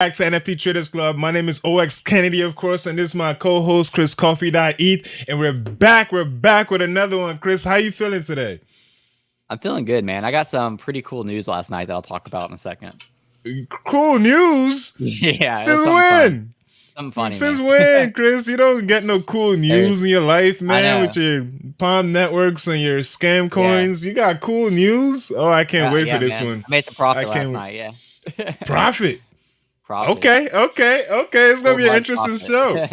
Back to NFT Traders Club. My name is OX Kennedy, of course, and this is my co-host Chris Coffee.eth, and we're back with another one. Chris, how you feeling today? I'm feeling good, man. I got some pretty cool news last night that I'll talk about in a second. Cool news? Yeah, Since when? Something funny, Since man. when, Chris? You don't get no cool news in your life, man, with know. your Palm Networks and your scam coins. You got cool news? Oh, I can't wait for this man. one. I made some profit last night, yeah. Profit? Profit. Okay. It's going to be an interesting show.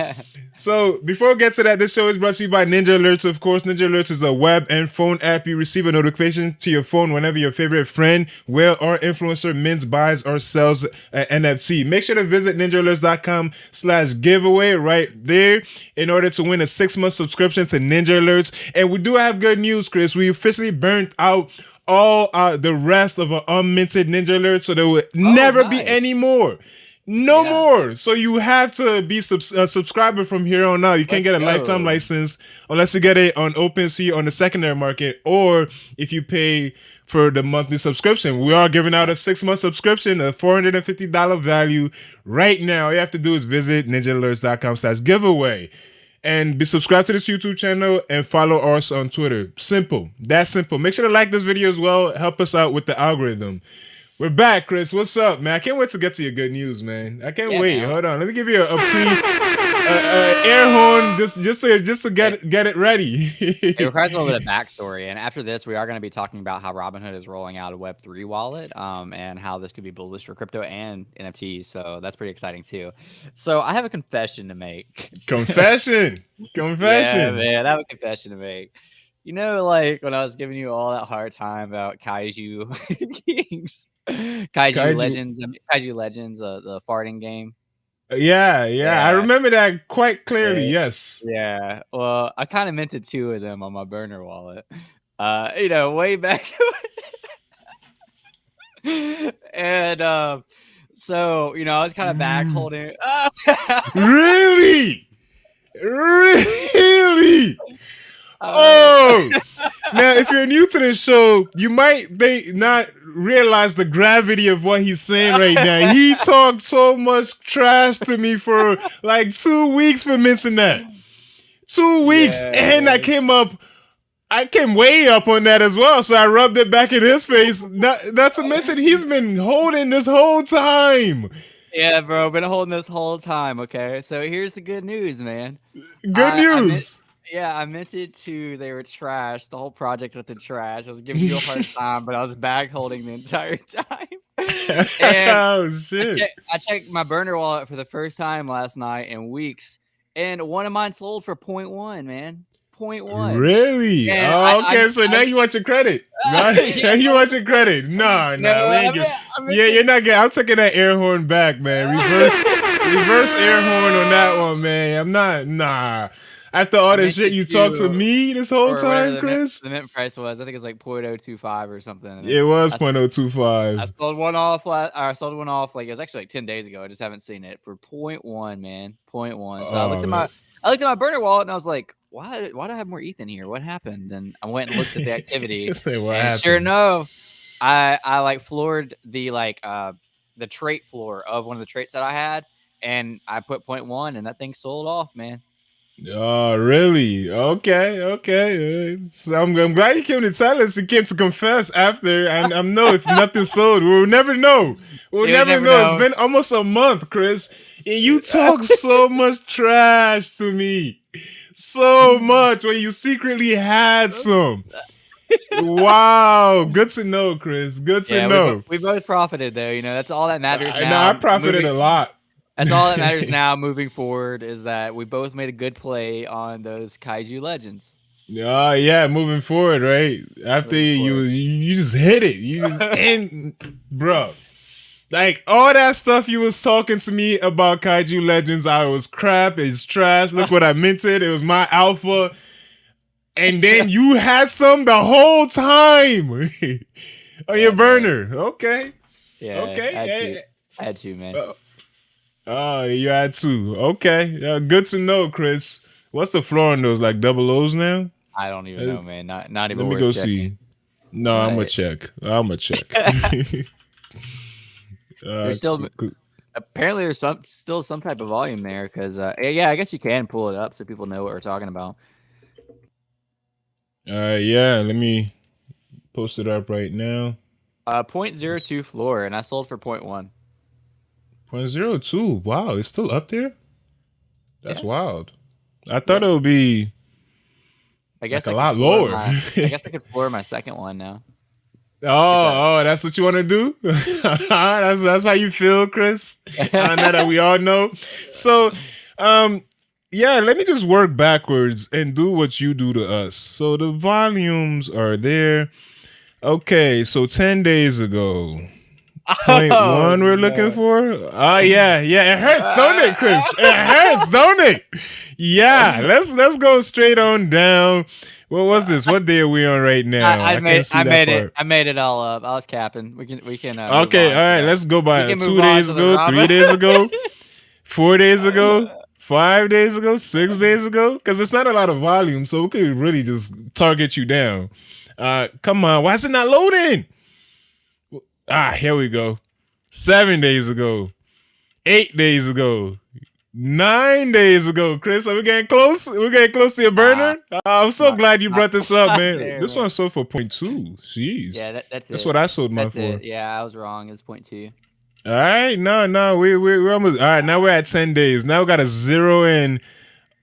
So before we get to that, this show is brought to you by Ninjalerts, of course. Ninjalerts is a web and phone app. You receive a notification to your phone whenever your favorite friend, whale, or influencer mints, buys, or sells an NFT. Make sure to visit ninjalerts.com/giveaway right there in order to win a 6-month subscription to Ninja Alerts. And we do have good news, Chris. We officially burnt out all the rest of an unminted Ninja Alert, so there will never be any more. No more. So you have to be a subscriber from here on out. You can't get a lifetime license unless you get it on OpenSea on the secondary market, or if you pay for the monthly subscription. We are giving out a 6-month subscription, a $450 value right now. All you have to do is visit ninjaalerts.com/giveaway. And be subscribed to this YouTube channel and follow us on Twitter. Simple. That's simple. Make sure to like this video as well. Help us out with the algorithm. We're back, Chris. What's up, man? I can't wait to get to your good news, man. I can't wait. Man. Hold on. Let me give you a air horn just to get it ready. It requires a little bit of backstory, and after this, we are going to be talking about how Robinhood is rolling out a Web3 wallet, and how this could be bullish for crypto and NFTs. So that's pretty exciting too. So I have a confession to make. Confession. Yeah, man, I have a confession to make. You know, like when I was giving you all that hard time about Kaiju Kings, Kaiju Legends, the farting game. Yeah, I remember that quite clearly. Yes. Yeah. Well, I kind of minted 2 of them on my burner wallet. You know, way back. And so, you know, I was kind of back holding. Really? Oh, now if you're new to this show, you might not realize the gravity of what he's saying right now. He talked so much trash to me for like 2 weeks for mentioning that. 2 weeks, and I came way up on that as well. So I rubbed it back in his face. Not to mention he's been holding this whole time. Yeah, bro, been holding this whole time. Okay, so here's the good news, man. Good news. I minted 2. They were trash. The whole project went to trash. I was giving you a hard time, but I was back holding the entire time. Oh shit! I checked my burner wallet for the first time last night in weeks, and one of mine sold for 0.1, man. 0.1. Really? Okay. So now you want your credit. Now you want your credit. No, you're not getting. I'm taking that air horn back, man. Reverse air horn on that one, man. I'm not. Nah. After all this shit you talked to me this whole time, Chris? The mint price was, I think it was like 0.025 or something. It was 0.025. I sold one off. I sold one off. Like it was actually like 10 days ago. I just haven't seen it for 0.1, man. 0.1. So I looked at my burner wallet and I was like, why do I have more ETH in here? What happened? And I went and looked at the activity. And sure enough, I like floored the the trait floor of one of the traits that I had, and I put 0.1, and that thing sold off, man. Oh, really? Okay. So I'm glad you came to tell us. You came to confess after, and I know if nothing sold, we'll never know. We'll never know. It's been almost a month, Chris, and you talk so much trash to me. So much when you secretly had some. Wow, good to know, Chris. Good to know. We both profited, though. You know, that's all that matters now. No, I profited a lot. That's all that matters now moving forward, is that we both made a good play on those Kaiju Legends. Yeah, moving forward, right? After you just hit it. You just bro. Like all that stuff you was talking to me about Kaiju Legends, I was crap, it's trash. Look what I minted. It was my alpha. And then you had some the whole time on your burner. Okay. Yeah. Okay. I had to, man. Oh, you had to. Okay. Good to know, Chris. What's the floor on those? Like double O's now? I don't even know, man. Not even. Let me go see. No, I'm gonna check. There's still Apparently, there's still some type of volume there because yeah, I guess you can pull it up so people know what we're talking about. Yeah, let me post it up right now. 0.02 floor, and I sold for 0.1. 0.02. Wow, it's still up there. That's Yeah. wild. I thought it would be I guess like a I could lot floor lower. I guess I could floor my second one now. Oh, that's what you want to do? that's how you feel, Chris. Now that we all know. So, yeah, let me just work backwards and do what you do to us. So the volumes are there. Okay, so 10 days ago. 0.1 we're looking for. Oh yeah, it hurts, don't it, Chris? It hurts, don't it? Yeah, let's go straight on down. What was this? What day are we on right now? I can't see that part. I made it all up. I was capping. We can move Okay, on. all right, let's go by We can 2 move on days to the ago, 3 Robin. days ago, 4 days ago, 5 days ago, 6 days ago. Because it's not a lot of volume, so we could really just target you down. Come on, why is it not loading? Here we go. 7 days ago, 8 days ago, 9 days ago. Chris, are we getting close? We're getting close to your burner. I'm so glad you brought this up, man. There, This man. one sold for 0.2. Jeez. Yeah, that's That's it. what I sold mine That's for. it. Yeah, I was wrong. It was 0.2. All right, no, we're almost all right. Now we're at 10 days. Now we got a zero in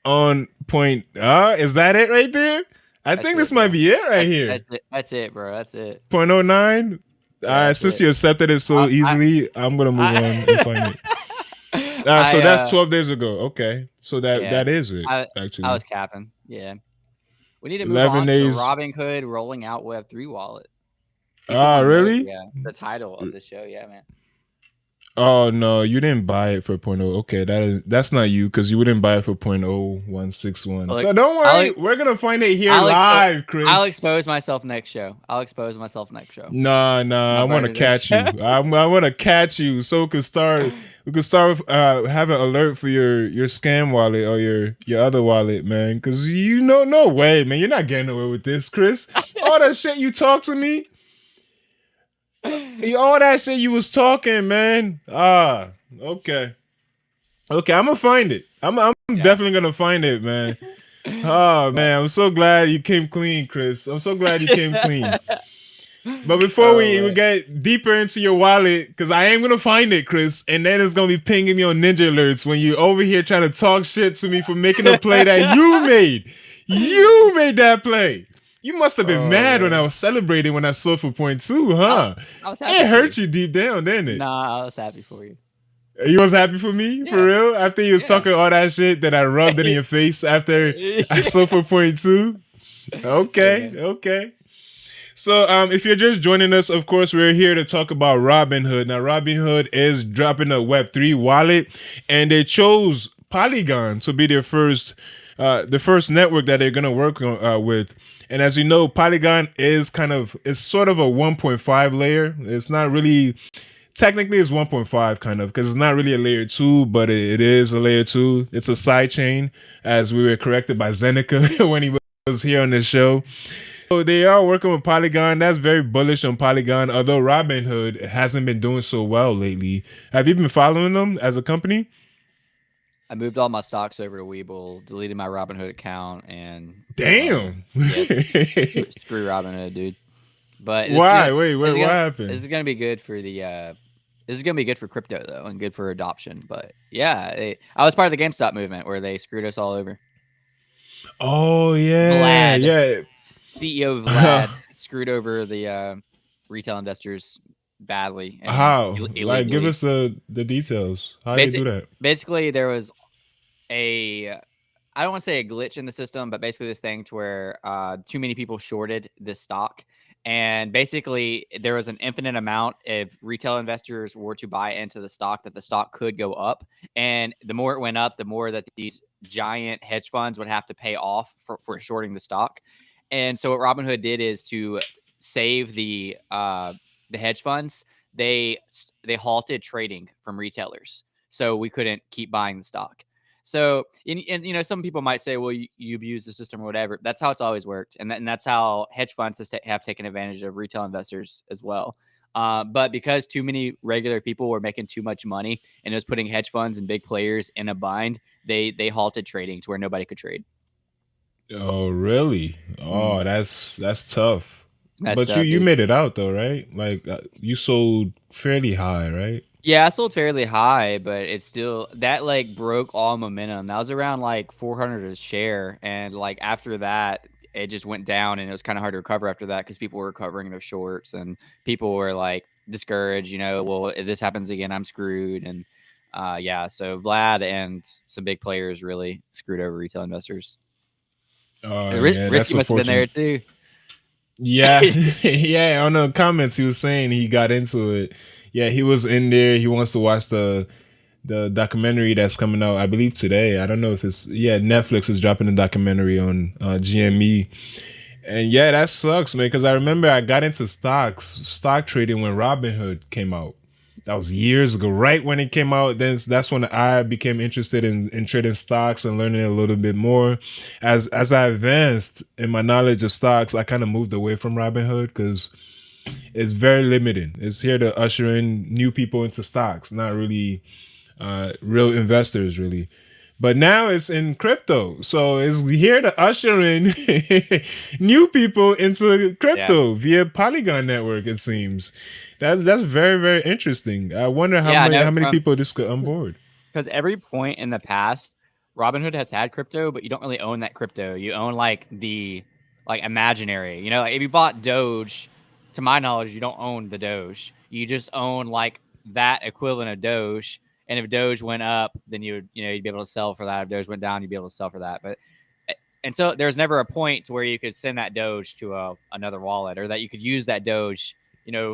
on point. Is that it right there? I think this might be it right here. That's it, bro. That's it. 0.09. All right, since you accepted it so easily, I'm gonna move on and find it. All right, so that's 12 days ago. Okay, so that is it. Actually, I was capping. Yeah, we need to move 11 on days. to the Robinhood rolling out Web3 wallet. Really? Yeah, the title of the show. Yeah, man. Oh no, you didn't buy it for 0.0. Okay, that's not you because you wouldn't buy it for 0.0161. Look, so don't worry, we're gonna find it here live, Chris. I'll expose myself next show. Nah, I want to catch you. I want to catch you so we could start having alert for your scam wallet or your other wallet, man. Because no way, man, you're not getting away with this, Chris. All that shit you talk to me. All that shit you was talking, man. Okay. I'm gonna find it. I'm definitely gonna find it, man. Oh man, I'm so glad you came clean, Chris. I'm so glad you came clean. But before we get deeper into your wallet, because I am gonna find it, Chris, and then it's gonna be pinging me on Ninjalerts when you over here trying to talk shit to me for making a play that you made. You made that play. You must have been mad when I was celebrating when I sold for 0.2, huh? I was happy it hurt you deep down, didn't it? Nah, I was happy for you. You was happy for me? For real? After you was talking all that shit that I rubbed it in your face after I sold for 0.2? Okay. So if you're just joining us, of course, we're here to talk about Robinhood. Now, Robinhood is dropping a Web3 wallet, and they chose Polygon to be their first network that they're going to work on, with. And as you know, Polygon is sort of a 1.5 layer. It's not really, technically it's 1.5 kind of, because it's not really a layer 2, but it is a layer 2. It's a side chain, as we were corrected by Zeneca when he was here on this show. So they are working with Polygon. That's very bullish on Polygon, although Robinhood hasn't been doing so well lately. Have you been following them as a company? I moved all my stocks over to Webull, deleted my Robinhood account, and damn, screw Robinhood, dude. But why? What happened? This is gonna be good for this is gonna be good for crypto though, and good for adoption. But yeah, I was part of the GameStop movement where they screwed us all over. Oh yeah, Vlad, CEO Vlad screwed over the retail investors badly. How? Like, give us the details. How did you do that? Basically, there was I don't want to say a glitch in the system, but basically this thing to where too many people shorted this stock. And basically there was an infinite amount of retail investors were to buy into the stock that the stock could go up. And the more it went up, the more that these giant hedge funds would have to pay off for shorting the stock. And so what Robinhood did is to save the hedge funds, they halted trading from retailers. So we couldn't keep buying the stock. So, and some people might say, well, you abuse the system or whatever. That's how it's always worked. And that's how hedge funds have taken advantage of retail investors as well. But because too many regular people were making too much money and it was putting hedge funds and big players in a bind, they halted trading to where nobody could trade. Oh, really? Oh, that's tough. It's messed But you up, you dude. made it out though, right? Like you sold fairly high, right? Yeah, I sold fairly high, but it's still that like broke all momentum. That was around like 400 a share, and like after that, it just went down, and it was kind of hard to recover after that because people were covering their shorts and people were like discouraged. Well, if this happens again, I'm screwed. And yeah, so Vlad and some big players really screwed over retail investors. Oh And yeah, that's Risky must have been there unfortunate. too. Yeah, yeah. On the comments, he was saying he got into it. Yeah, he was in there. He wants to watch the documentary that's coming out, I believe today. I don't know if it's Netflix is dropping a documentary on GME. And yeah, that sucks, man. Because I remember I got into stock trading when Robinhood came out. That was years ago, right when it came out. Then that's when I became interested in trading stocks and learning a little bit more. As I advanced in my knowledge of stocks, I kind of moved away from Robinhood because it's very limited. It's here to usher in new people into stocks, not really real investors, really. But now it's in crypto, so it's here to usher in new people into Yeah. crypto via Polygon network. It seems that's very very interesting. I wonder Yeah, I know how many from people this got on board. because every point in the past, Robinhood has had crypto, but you don't really own that crypto. You own like the like imaginary. Like if you bought Doge, to my knowledge, you don't own the Doge. You just own like that equivalent of Doge. And if Doge went up, then you'd be able to sell for that. If Doge went down, you'd be able to sell for that. But and so there's never a point to where you could send that Doge to another wallet or that you could use that Doge,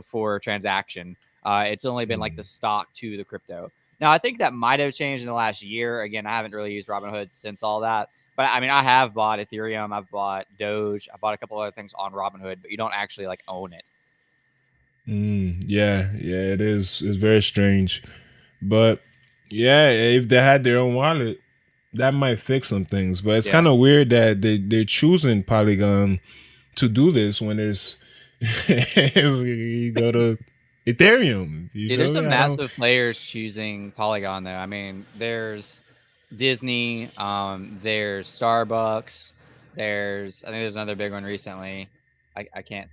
for a transaction. It's only been like the stock to the crypto. Now, I think that might have changed in the last year. Again, I haven't really used Robinhood since all that. But I mean, I have bought Ethereum, I've bought Doge, I bought a couple other things on Robinhood, but you don't actually like own it. Yeah, yeah, it is. It's very strange, but yeah, if they had their own wallet, that might fix some things. But it's Yeah. kind of weird that they're choosing Polygon to do this when there's you go to Ethereum. You Dude, feel there's me? some I don't. massive players choosing Polygon though. I mean, there's Disney, there's Starbucks, I think there's another big one recently. I can't.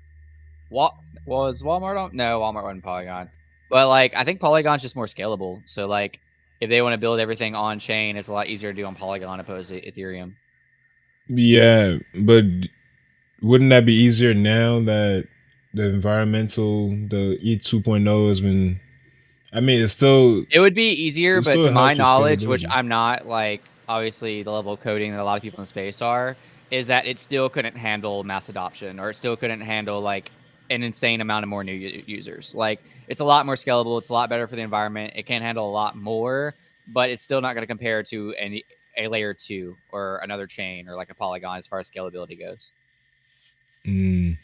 What was Walmart on? No, Walmart wasn't Polygon. But like, I think Polygon's just more scalable. So like, if they want to build everything on chain, it's a lot easier to do on Polygon opposed to Ethereum. Yeah, but wouldn't that be easier now that the E 2.0 has been? I mean, It would be easier, it but still to my helps with knowledge, which scalability. I'm not like obviously the level of coding that a lot of people in space are, is that it still couldn't handle mass adoption or it still couldn't handle like an insane amount of more new users. Like it's a lot more scalable. It's a lot better for the environment. It can handle a lot more, but it's still not going to compare to a layer 2 or another chain or like a Polygon as far as scalability goes. Mm.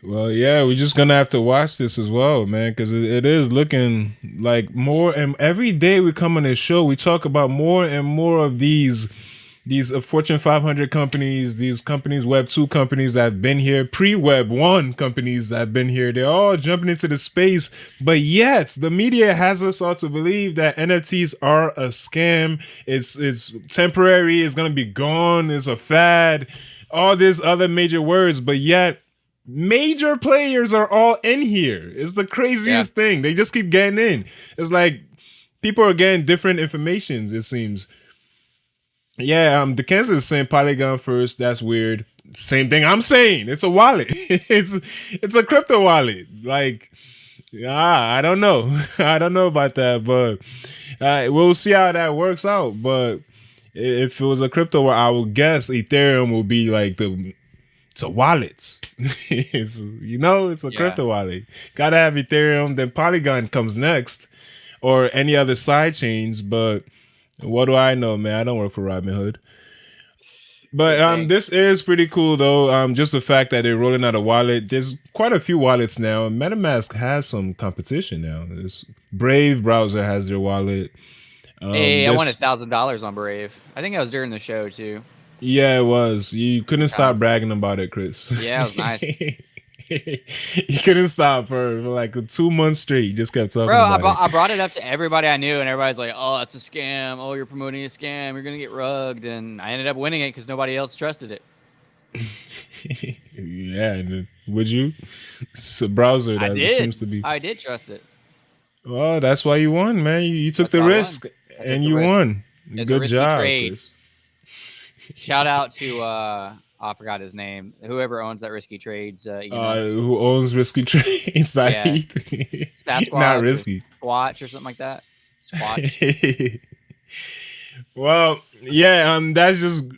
Well, yeah, we're just gonna have to watch this as well, man, because it is looking like more. And every day we come on this show, we talk about more and more of these Fortune 500 companies, these companies, Web2 companies that have been here, pre-Web1 companies that have been here. They're all jumping into the space, but yet the media has us all to believe that NFTs are a scam. It's temporary. It's gonna be gone. It's a fad. All these other major words, but yet major players are all in here. It's the Yeah. craziest thing. They just keep getting in. It's like people are getting different informations, it seems. Yeah, the Kansas is saying Polygon first. That's weird. Same thing I'm saying. It's a wallet. it's a crypto wallet. Like, I don't know. I don't know about that, but we'll see how that works out. But if it was a crypto wallet, I would guess Ethereum will be like it's a wallet. It's a Yeah. crypto wallet. Gotta have Ethereum. Then Polygon comes next, or any other side chains. But what do I know, man? I don't work for Robinhood. Good But thing. this is pretty cool though. Just the fact that they're rolling out a wallet. There's quite a few wallets now. MetaMask has some competition now. This Brave browser has their wallet. Hey, I won This $1,000 on Brave. I think I was during the show too. Yeah, it was. You couldn't Yeah. stop bragging about it, Chris. Yeah, it was nice. He couldn't stop for like 2 months straight. He just kept talking Bro, about it. I brought it up to everybody I knew, and everybody's like, "Oh, that's a scam. Oh, you're promoting a scam. You're gonna get rugged." And I ended up winning it because nobody else trusted it. Yeah, and would you? It's a browser I that did. seems to be. I did trust it. Well, that's why you won, man. You took That's the why I won. risk I took and the you risk. won. It's a Good risky job, trade. Chris. Shout out to I forgot his name. Whoever owns that Risky Trades. Who owns Risky Trades? Yeah. Stat Not Squad risky. Squatch or something like that. Squatch. Well, yeah, that's just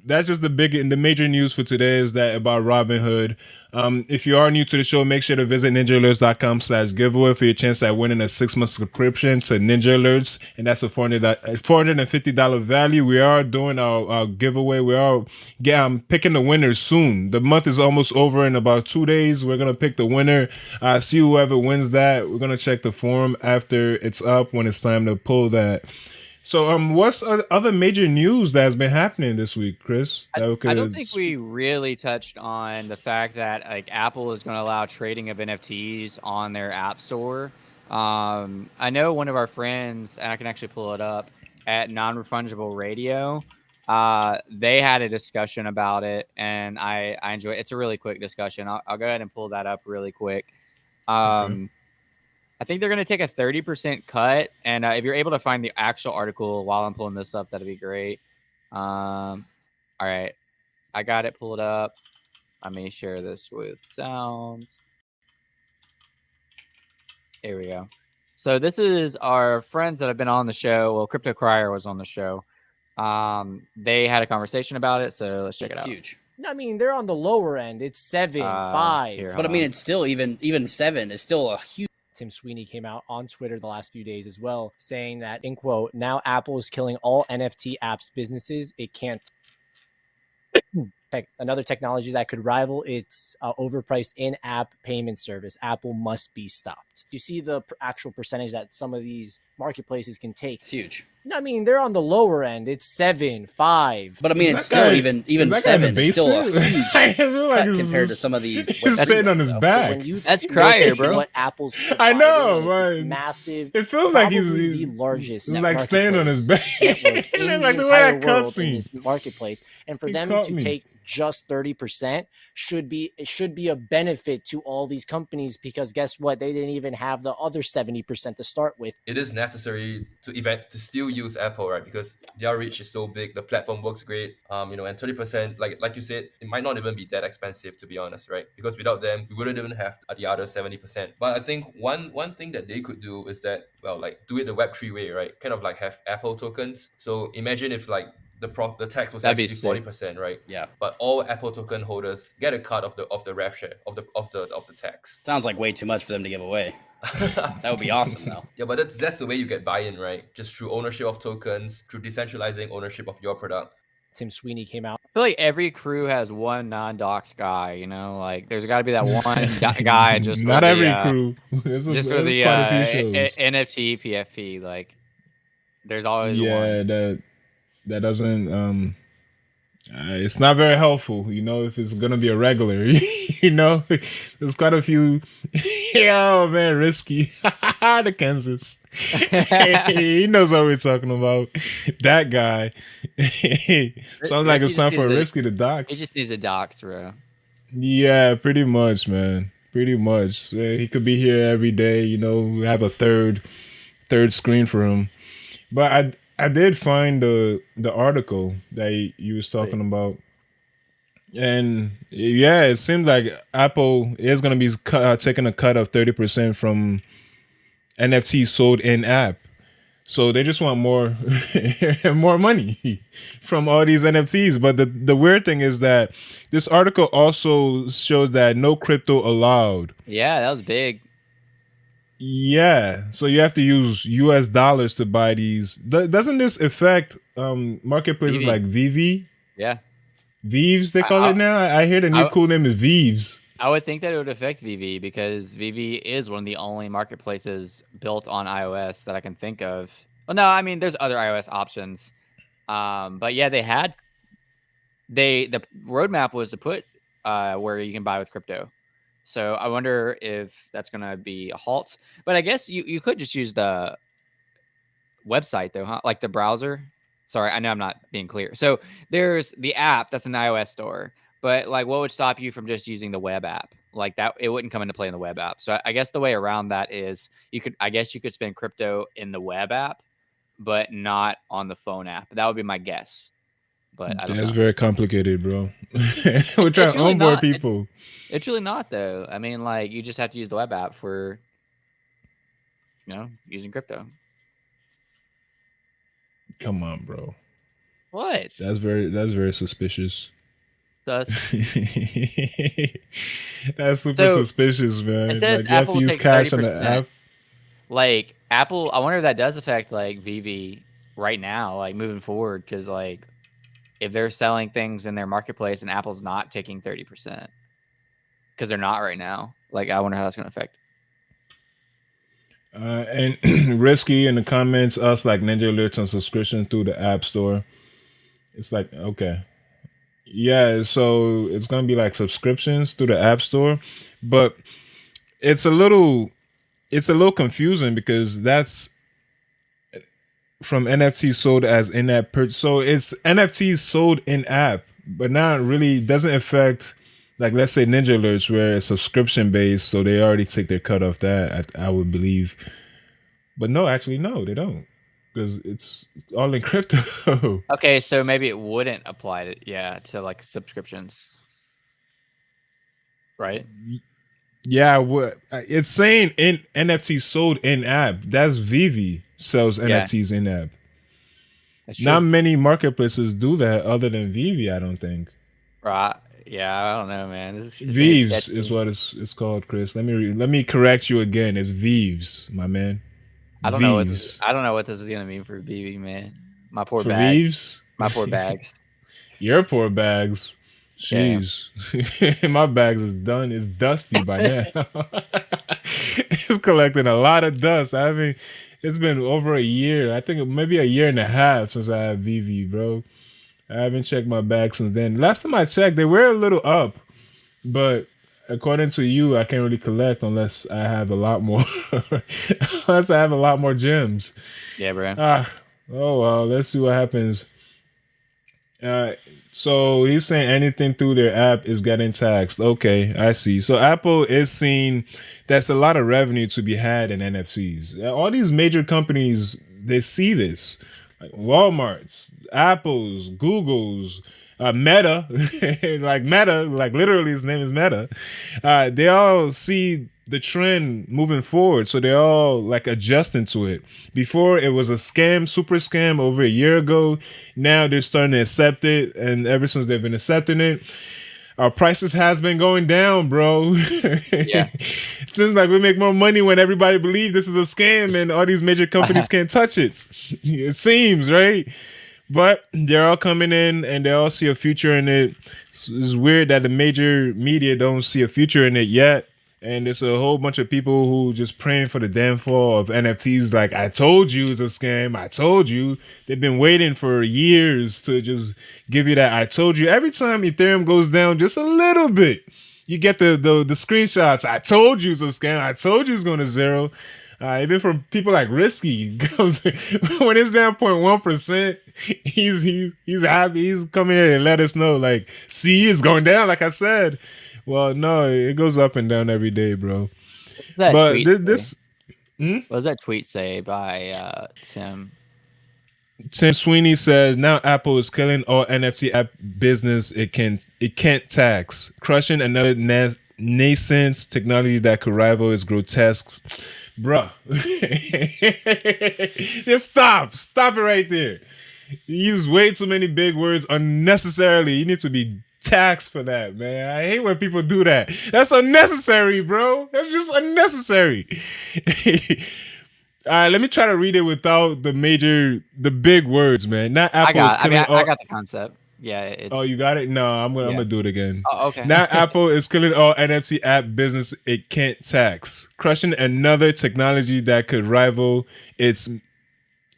the major news for today is that about Robinhood. If you are new to the show, make sure to visit ninjalerts.com/giveaway for your chance at winning a 6-month subscription to Ninja Alerts, and that's a $450 value. We are doing our giveaway. We are picking the winner soon. The month is almost over in about 2 days. We're gonna pick the winner. See whoever wins that. We're gonna check the form after it's up when it's time to pull that. So, what's other major news that has been happening this week, Chris? I don't think we really touched on the fact that like Apple is going to allow trading of NFTs on their app store. I know one of our friends, and I can actually pull it up at Non-Refundable Radio. They had a discussion about it, and I enjoy it. It's a really quick discussion. I'll go ahead and pull that up really quick. Okay. I think they're going to take a 30% cut. And if you're able to find the actual article while I'm pulling this up, that'd be great. All right. I got it pulled up. Let me share this with sound. Here we go. So this is our friends that have been on the show. Well, Crypto Crier was on the show. They had a conversation about it. So let's check it out. Huge. I mean, they're on the lower end. It's 7, 5. Here, But I hold mean, on. it's still even 7 is still a huge. Tim Sweeney came out on Twitter the last few days as well, saying that, in quote, now Apple is killing all NFT apps businesses. It can't. Another technology that could rival its overpriced in-app payment service. Apple must be stopped. You see the actual percentage that some of these marketplaces can take. It's huge. I mean, they're on the lower end. It's 7, 5. But I mean, Is it's that still guy- even is that guy in the 7 is still a basement? huge I feel like cut it's compared to some of these. He's sitting on his websites. back. When you That's look Crier, at bro. What Apple's I know, providing is this but massive. It feels like probably he's the largest. He's like staying on his back. network in Like the the way entire that world in cutscene. this marketplace, and for He them caught to me. take just 30% should be a benefit to all these companies, because guess what? They didn't even have the other 70% to start with. It is necessary to still use Apple, right? Because their reach is so big, the platform works great. And 30%, like you said, it might not even be that expensive, to be honest, right? Because without them, we wouldn't even have the other 70%. But I think one thing that they could do is that, well, like do it the Web3 way, right? Kind of like have Apple tokens. So imagine if like the tax was That'd be actually sick. 40%, right? Yeah, But all Apple token holders get a cut of the rev share of the tax. sounds like way too much for them to give away. That would be awesome, though. Yeah, but that's the way you get buy-in, right? Just through ownership of tokens, through decentralizing ownership of your product. Tim Sweeney came out. I feel like every crew has one non-docs guy, like there's got to be that one guy just not for every the, crew. There's just for there's the quite a few shows. NFT PFP. Like there's always Yeah, one. that doesn't it's not very helpful, if it's gonna be a regular. There's quite a few. Oh man, risky. The Kansas. He knows what we're talking about. That guy. Sounds like it's Risky time just for needs risky to dox. He just needs a docs, bro. Yeah, pretty much, man. Pretty much. He could be here every day. We have a third screen for him. But I did find the article that you was talking about, and yeah, it seems like Apple is going to be taking a cut of 30% from NFTs sold in app. So they just want more more money from all these NFTs. But the weird thing is that this article also shows that no crypto allowed. Yeah, that was big. Yeah, so you have to use US dollars to buy these. Doesn't this affect marketplaces VV. like VV? Yeah, Vives, they call it now? I hear the new cool name is Vives. I would think that it would affect VV because VV is one of the only marketplaces built on iOS that I can think of. Well, no, I mean there's other iOS options, but yeah, the roadmap was to put where you can buy with crypto. So I wonder if that's going to be a halt. But I guess you could just use the website though, huh? Like the browser. Sorry, I know I'm not being clear. So there's the app that's an iOS store, but like what would stop you from just using the web app? Like that, it wouldn't come into play in the web app. So I guess the way around that is you could spend crypto in the web app, but not on the phone app. That would be my guess. But I don't That's know. very complicated, bro. We're trying It's to really onboard not. people. It's really not though. I mean, like you just have to use the web app for, using crypto. Come on, bro. What? That's very suspicious. Thus, That's super So, suspicious, man. it says Like you have Apple to use takes cash on the 30%. app. Like Apple, I wonder if that does affect like VV right now, like moving forward, because like if they're selling things in their marketplace and Apple's not taking 30%, because they're not right now. Like I wonder how that's going to affect. And Risky in the comments, us like Ninjalerts on subscription through the App Store. It's like, okay. Yeah, so it's going to be like subscriptions through the App Store. But it's a little confusing because that's from NFTs sold as in-app purchase. So it's NFTs sold in-app, but not really doesn't affect, like, let's say Ninjalerts, where it's subscription based, so they already take their cut off that, I would believe. But no, actually, no, they don't, because it's all in crypto. Okay, so maybe it wouldn't apply to like subscriptions, right? Yeah, what it's saying in NFTs sold in-app. That's Vivi sells NFTs in-app. That's true. Not many marketplaces do that other than Vivi, I don't think. Right. Yeah, I don't know, man. It's Vives is what it's called, Chris. Let me correct you again. It's Vives, my man. I don't know what this is gonna mean for BB, man. My poor for bags. Vives? My poor bags. Your poor bags. Jeez. My bags is done. It's dusty by now. It's collecting a lot of dust. It's been over a year. I think maybe a year and a half since I had Vivi, bro. I haven't checked my bag since then. Last time I checked, they were a little up, but according to you, I can't really collect unless I have a lot more. Unless I have a lot more gems. Yeah, bro. Oh well, let's see what happens. So he's saying anything through their app is getting taxed. Okay, I see. So Apple is seeing that's a lot of revenue to be had in NFTs. All these major companies, they see this. Like Walmart's, Apple's, Google's, Meta, like literally his name is Meta. They all see the trend moving forward, so they're all like adjusting to it. Before it was a scam, super scam over a year ago. Now they're starting to accept it, and ever since they've been accepting it, our prices has been going down, bro. Yeah. It seems like we make more money when everybody believes this is a scam and all these major companies can't touch it. It seems, right? But they're all coming in and they all see a future in it. It's weird that the major media don't see a future in it yet. And there's a whole bunch of people who just praying for the downfall of NFTs. Like, I told you it's a scam. I told you. They've been waiting for years to just give you that. I told you. Every time Ethereum goes down just a little bit, you get the screenshots. I told you it's a scam. I told you it's going to zero. Even from people like Risky goes when it's down 0.1%, he's happy. He's coming in and let us know, like, see, it's going down. Like I said. Well, no, it goes up and down every day, bro. What But what does that tweet say by Tim? Tim Sweeney says now Apple is killing all NFT app business. It can't tax, crushing another nascent technology that could rival its grotesque. Bruh, just stop it right there. You use way too many big words unnecessarily. You need to be taxed for that, man. I hate when people do that. That's unnecessary, bro. That's just unnecessary. All right, let me try to read it without the big words, man. Not Apple is killing all. I got the concept. Yeah. It's, Oh, you got it? No, I'm gonna do it again. Oh, okay. Now Apple is killing all NFT app business. It can't tax, crushing another technology that could rival its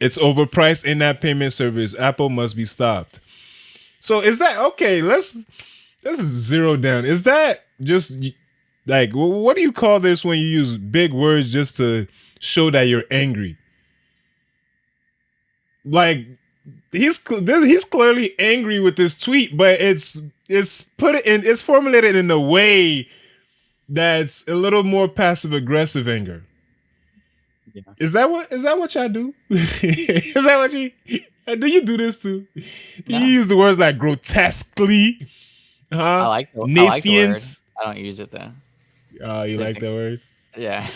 overpriced in-app payment service. Apple must be stopped. So is that okay? Let's zero down. Is that just Like, what do you call this when you use big words just to show that you're angry? Like, he's clearly angry with this tweet, but it's formulated in a way that's a little more passive aggressive anger. Yeah. Is that what y'all do? Is that what do you do this too? Do you use the words like grotesquely? I like the word. Nascent? I don't use it though. Oh, you Same like thing. that word? Yeah.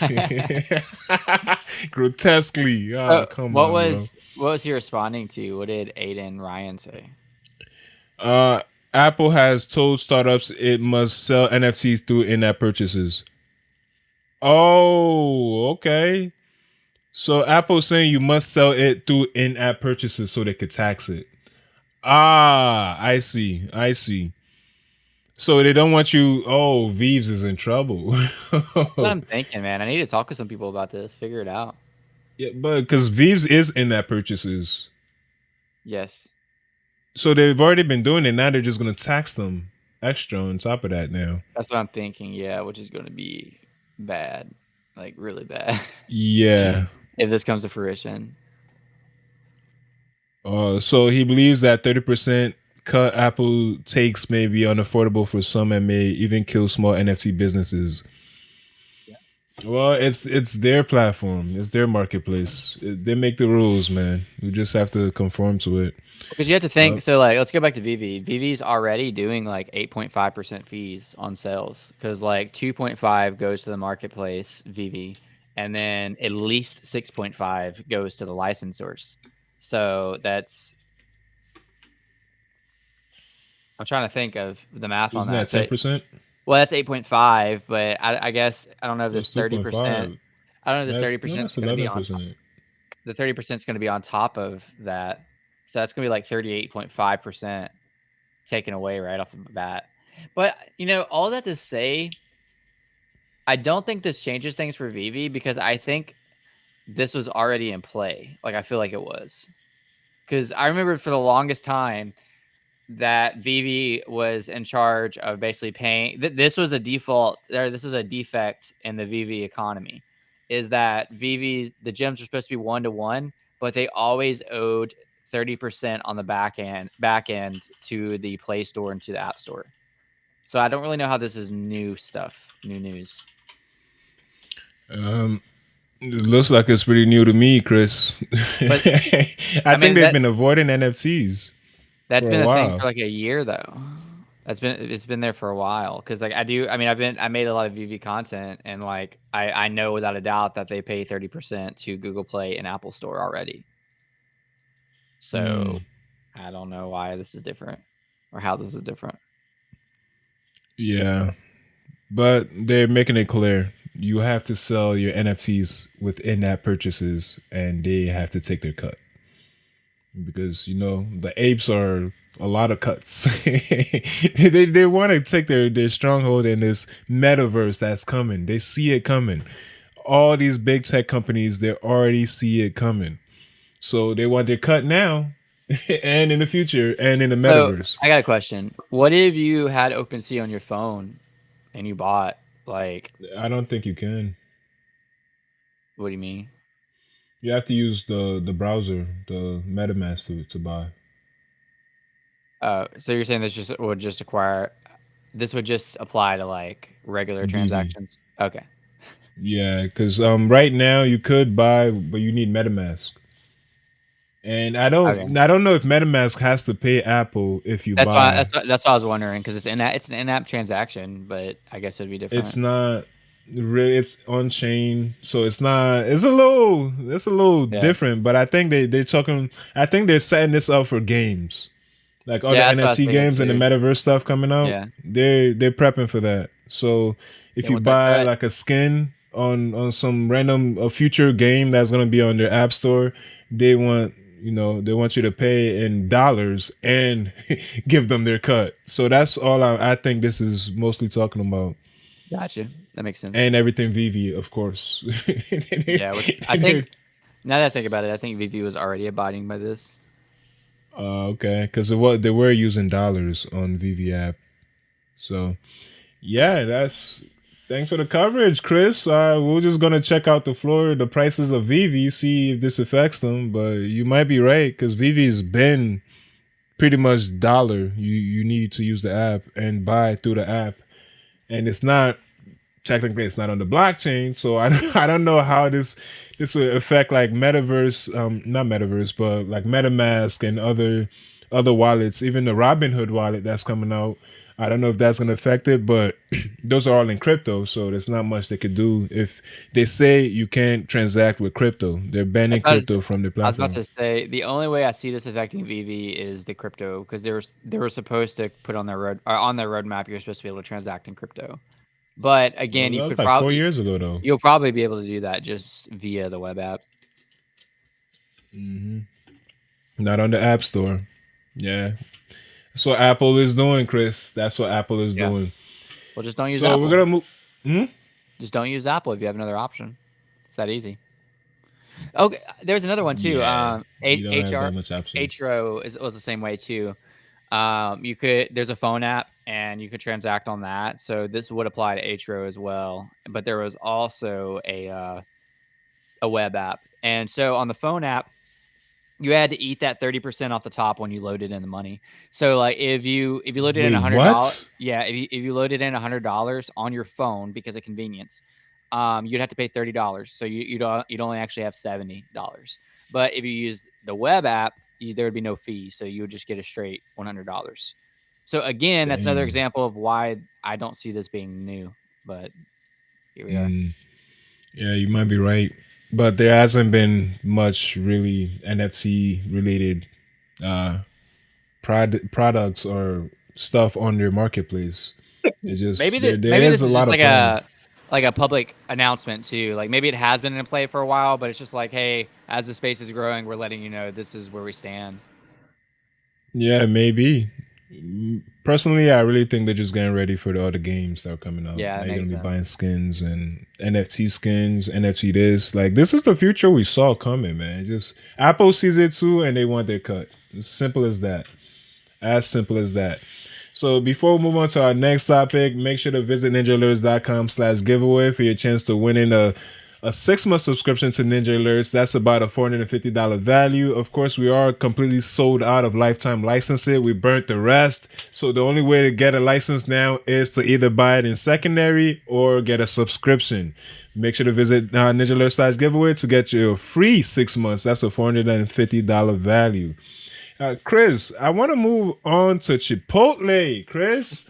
Grotesquely. Oh, So come on, what was he responding to? What did Aiden Ryan say? bro. Apple has told startups it must sell NFTs through in-app purchases. Oh, okay. So Apple's saying you must sell it through in-app purchases so they could tax it. Ah, I see. So they don't want you. Oh, Vives is in trouble. That's what I'm thinking, man. I need to talk to some people about this. Figure it out. Yeah, but because Vives is in-app purchases, Yes. so they've already been doing it. Now they're just gonna tax them extra on top of that. Now, That's what I'm thinking. Yeah, which is going to be bad, like really bad. yeah. If this comes to fruition. So he believes that 30% cut Apple takes may be unaffordable for some and may even kill small NFT businesses. Yeah. Well, it's their platform, it's their marketplace. They make the rules, man. We just have to conform to it. Because you have to think. So, like, let's go back to VV. VV's already doing like 8.5% fees on sales because like 2.5 goes to the marketplace, VV, and then at least 6.5 goes to the licensors. So that's. I'm trying to think of the math on Isn't that that. 10%? Well, that's 8.5, but I guess I don't know if this That's 30%. 2.5. I don't know if this No, 30% is that's going to be on. 11%. The 30% is going to be on top of that, so that's going to be like 38.5% taken away right off the bat. But you know, all that to say, I don't think this changes things for VV because I think this was already in play. Like I feel like it was because I remember for the longest time that VV was in charge of basically paying. This was a default, or this is a defect in the VV economy, is that the gyms are supposed to be 1-to-1, but they always owed 30% on the back end to the Play Store and to the App Store. So I don't really know how this is new news. It looks like it's pretty new to me, Chris. But, I think they've been avoiding NFTs. That's for been a a thing while. for like a year though. It's been there for a while because like I made a lot of VV content and like I know without a doubt that they pay 30% to Google Play and Apple Store already. So I don't know why this is different or how this is different. Yeah, but they're making it clear you have to sell your NFTs with in-app purchases, and they have to take their cut because you know the apes are a lot of cuts. they want to take their stronghold in this metaverse that's coming. They see it coming. All these big tech companies, they already see it coming, so they want their cut now and in the future and in the metaverse. So I got a question. What if you had OpenSea on your phone and you bought like? I don't think you can. What do you mean? You have to use the browser, the MetaMask to buy. So you're saying this would just apply to like regular VV. transactions? Okay. Yeah, because right now you could buy, but you need MetaMask. And I don't know if MetaMask has to pay Apple if you buy. That's what I was wondering because it's an in-app transaction, but I guess it'd be different. It's not really. It's on chain, so it's not. It's a little different. But I think they're talking. I think they're setting this up for games, like all the NFT games and the metaverse stuff coming out. Yeah. They're prepping for that. So if you buy like a skin on some random future game that's gonna be on their app store, they want you to pay in dollars and give them their cut. So that's all I think this is mostly talking about. Gotcha. That makes sense. And everything VV, of course. Yeah, I think now that I think about it, I think VV was already abiding by this. Okay, because they were using dollars on VV app. So yeah, that's Thanks for the coverage, Chris. We're just gonna check out the prices of Vivi, see if this affects them. But you might be right because Vivi's been pretty much dollar. You need to use the app and buy through the app, and it's not technically it's not on the blockchain. So I don't know how this will affect like metaverse, not metaverse, but like MetaMask and other wallets, even the Robinhood wallet that's coming out. I don't know if that's going to affect it, but those are all in crypto, so there's not much they could do. If they say you can't transact with crypto, they're banning crypto from the I was about platform. to say the only way I see this affecting VV is the crypto because they were supposed to put on their roadmap you're supposed to be able to transact in crypto. But again, That you was could like 4 probably years ago, though. you'll probably be able to do that just via the web app. Hmm. Not on the App Store. Yeah, that's what Apple is doing, Chris. That's what Apple is Yeah. doing. Well, just don't use So Apple. we're gonna move. Hmm? Just don't use Apple if you have another option. It's that easy. Okay, there's another one too. Yeah, you don't have HR that much options. HRO was the same way too. There's a phone app and you could transact on that. So this would apply to HRO as well. But there was also a web app, and so on the phone app, you had to eat that 30% off the top when you loaded in the money. So like if you loaded in Wait, $100, what? yeah, if you loaded in $100 on your phone because of convenience, you'd have to pay $30. So you'd only actually have $70. But if you use the web app, there would be no fee. So you would just get a straight $100. So again, that's another Damn. example of why I don't see this being new. But here we are. Yeah, you might be right, but there hasn't been much really NFT related uh products or stuff on their marketplace. It's just there Maybe is this a is lot just of plans. like a public announcement too. Like maybe it has been in play for a while, but it's just like, hey, as the space is growing, we're letting you know this is where we stand. Yeah, maybe. Personally, I really think they're just getting ready for the other games that are coming out. Yeah, Now that you're makes gonna be sense. buying skins and NFT skins, NFT this. Like this is the future we saw coming, man. Just Apple sees it too, and they want their cut. As simple as that. As simple as that. So before we move on to our next topic, make sure to visit ninjalerts.com/giveaway for your chance to win in a 6-month subscription to Ninja Alerts. That's about a $450 value. Of course, we are completely sold out of lifetime licenses. We burnt the rest. So the only way to get a license now is to either buy it in secondary or get a subscription. Make sure to visit Ninja Alerts/giveaway to get your free 6 months. That's a $450 value. Chris, I want to move on to Chipotle. Chris,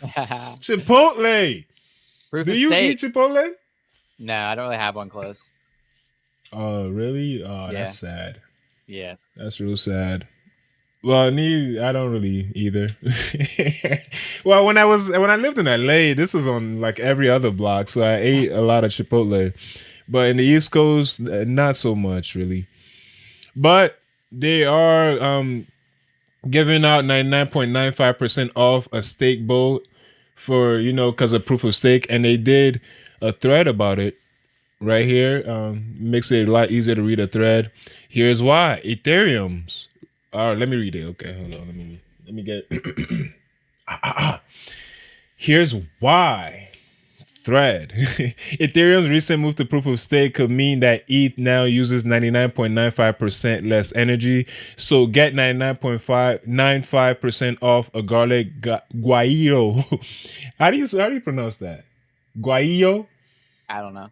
Chipotle. Proof Do of you stake. eat Chipotle? No, I don't really have one close. Oh, really? Oh, Yeah. that's sad. Yeah. That's real sad. Well, I don't really either. Well, when I lived in LA, this was on like every other block, so I ate a lot of Chipotle. But in the East Coast, not so much really. But they are giving out 99.95% off a steak bowl for because of proof of stake, and they did a thread about it right here. Makes it a lot easier to read a thread. Here's why: Ethereum's. All right, let me read it. Okay, hold on. Let me get. Here's why. Thread. Ethereum's recent move to proof of stake could mean that ETH now uses 99.95% less energy. So get 99.95% off a garlic guajillo. How do you pronounce that? Guajillo? I don't know.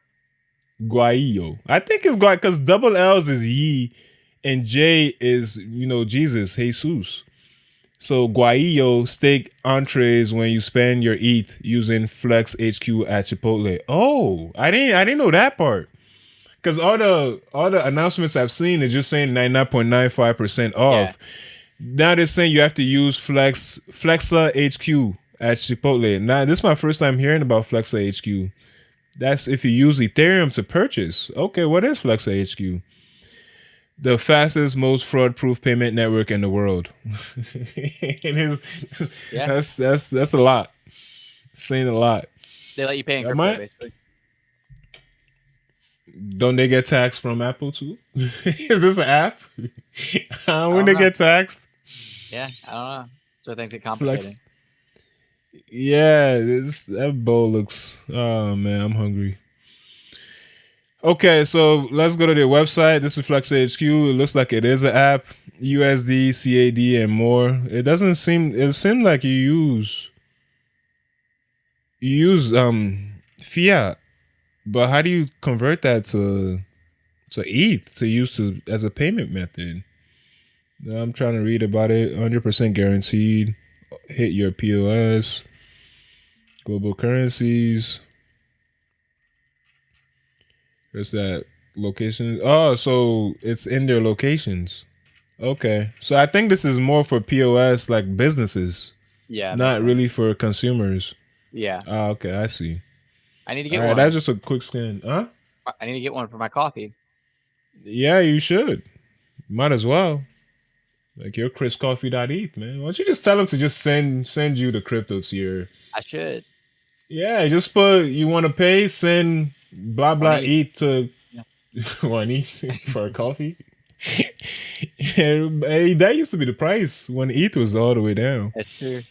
Guajillo. I think it's guaj because double L's is ye and J is Jesus, Jesus. So Guajillo steak entrees when you spend your ETH using Flex HQ at Chipotle. Oh, I didn't know that part. Because all the announcements I've seen is just saying 99.95% off. Now they're saying you have to use Flexa HQ at Chipotle. Now this is my first time hearing about Flexa HQ. That's if you use Ethereum to purchase. Okay, what is Flexa HQ? The fastest, most fraud-proof payment network in the world. It is. Yeah. That's a lot. Saying a lot. They let you pay in crypto, basically. Don't they get taxed from Apple too? Is this an app? When they know. get taxed? Yeah, I don't know. That's where things get complicated. Yeah, that bowl looks. Oh man, I'm hungry. Okay, so let's go to their website. This is Flex HQ. It looks like it is an app. USD, CAD, and more. It doesn't seem. It seemed like you use fiat, but how do you convert that to ETH to use as a payment method? I'm trying to read about it. 100% guaranteed. Hit your POS. Global currencies. There's that location. Oh, so it's in their locations. Okay. So I think this is more for POS, like businesses, Yeah, not makes really sense. for consumers. Yeah, Ah, okay. I see. I need to All get right. one. That's just a quick scan. Huh? I need to get one for my coffee. Yeah, you should. Might as well. Like your ChrisCoffee.eth, man. Why don't you just tell them to just send you the crypto to your. I should. Yeah, just put you want to pay, send blah One blah ETH. ETH to Yeah. 1 ETH for a coffee. Hey, that used to be the price when ETH was all the way down. That's true.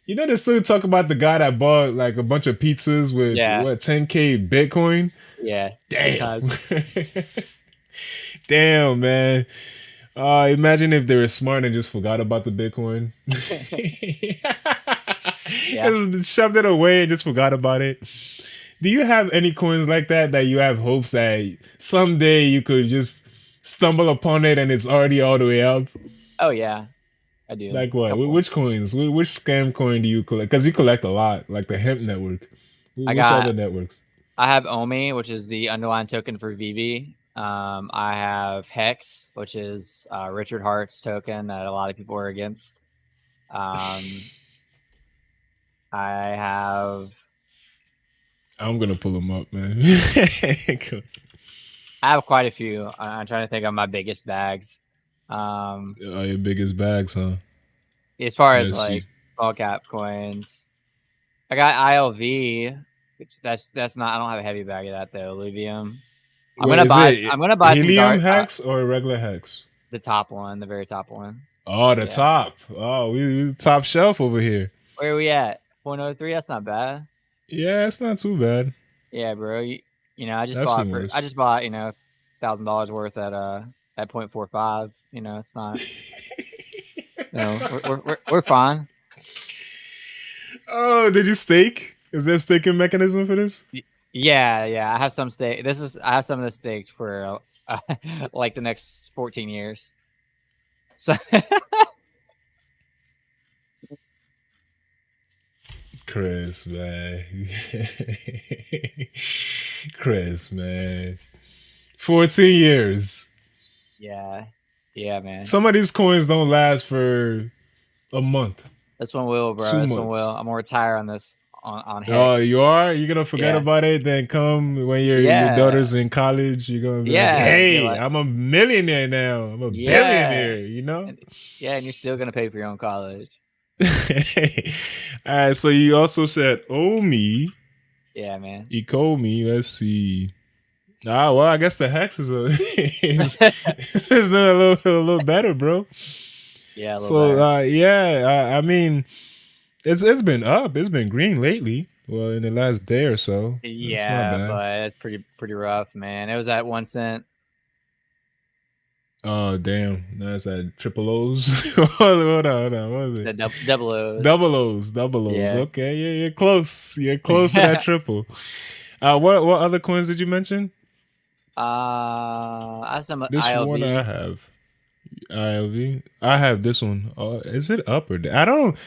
You know, they still talk about the guy that bought like a bunch of pizzas with Yeah. what 10K Bitcoin. Yeah. Good Damn, times. damn, man. Imagine if they were smart and just forgot about the Bitcoin. Yeah. Just shoved it away and just forgot about it. Do you have any coins like that you have hopes that someday you could just stumble upon it and it's already all the way up? Oh yeah, I do. Like what? Couple. Which coins? Which scam coin do you collect? Because you collect a lot, like the hemp network. Which other networks? I have OMI, which is the underlying token for VV. I have Hex, which is Richard Hart's token that a lot of people are against. I have. I'm gonna pull them up, man. I have quite a few. I'm trying to think of my biggest bags. Your biggest bags, huh? As far as Let's like see. small cap coins, I got ILV. Which that's not. I don't have a heavy bag of that though. Lithium. I'm Wait, gonna is buy. it I'm gonna buy some helium dark. hex or regular hex? The top one, the very top one. Oh, the Yeah. top. Oh, we top shelf over here. Where are we at? 0.03. That's not bad. Yeah, it's not too bad. Yeah, bro. You know, I just I've bought seen for. worse. I just bought $1,000 worth at 0.45. You know, it's not. We're fine. Oh, did you stake? Is there a staking mechanism for this? Yeah. I have some stake. I have some of this staked for like the next 14 years. So Chris, man. Chris, man. 14 years. yeah, man. Some of these coins don't last for a month. This one will, bro. 2 This one months. will. I'm gonna retire on this on Hex. Oh, you are? You're gonna forget Yeah. about it, then come when your Yeah. daughter's in college, you're gonna be Yeah, like, be hey, like- I'm a millionaire now. I'm a Yeah. billionaire, you know? Yeah, and you're still gonna pay for your own college. All right, so you also said Omi, Yeah, man. Ecomi. Let's see. Well, I guess the hex is is doing a little better, bro. Yeah. A little So better. yeah, I mean, it's been up. It's been green lately. Well, in the last day or so. It's not Yeah, bad. but it's pretty rough, man. It was at 1 cent. Oh damn! That's at triple O's. hold on. What was The it? double O's. Double O's. Yeah. Okay, you're close. You're close to that triple. What other coins did you mention? I have some This ILV. one I have. ILV. I have this one. Is it up or down? I don't.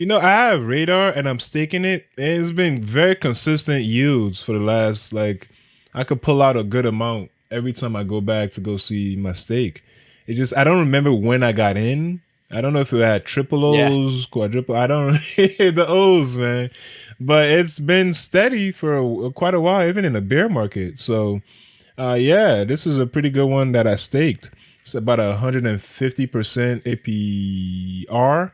I have Radar and I'm staking it. And it's been very consistent yields for the last I could pull out a good amount every time I go back to go see my stake. It's just I don't remember when I got in. I don't know if it had triple O's, quadruple. I don't the O's, man. But it's been steady for quite a while, even in the bear market. So, yeah, this is a pretty good one that I staked. It's about 150% APR,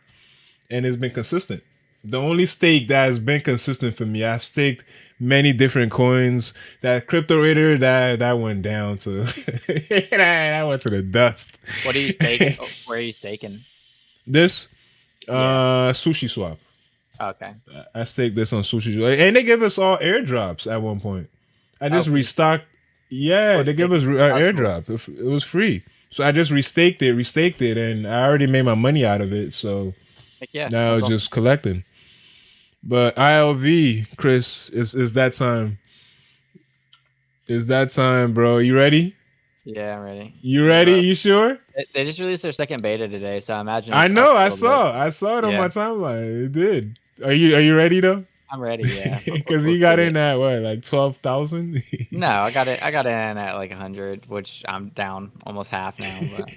and it's been consistent. The only stake that has been consistent for me, I've staked many different coins. That crypto raider that went down to that went to the dust. What are you staking? Where are you staking? This Sushi Swap. Okay. I staked this on Sushi Joy, and they give us all airdrops at one point. I just free. restocked. Yeah, Oh, they give us staking. our That's cool. airdrop. It was free, so I just restaked it, and I already made my money out of it. So Heck yeah. now That's it's awesome. just collecting. But ILV, Chris, is that time? Is that time, bro? You ready? Yeah, I'm ready. You ready? You sure? They just released their second beta today, so I imagine. I It's know. up a I little bit. saw it on Yeah. my timeline. It did. Are you ready though? I'm ready. Yeah. Because Let's you got get in it. at what, like 12,000? No, I got it. I got in at like 100, which I'm down almost half now. But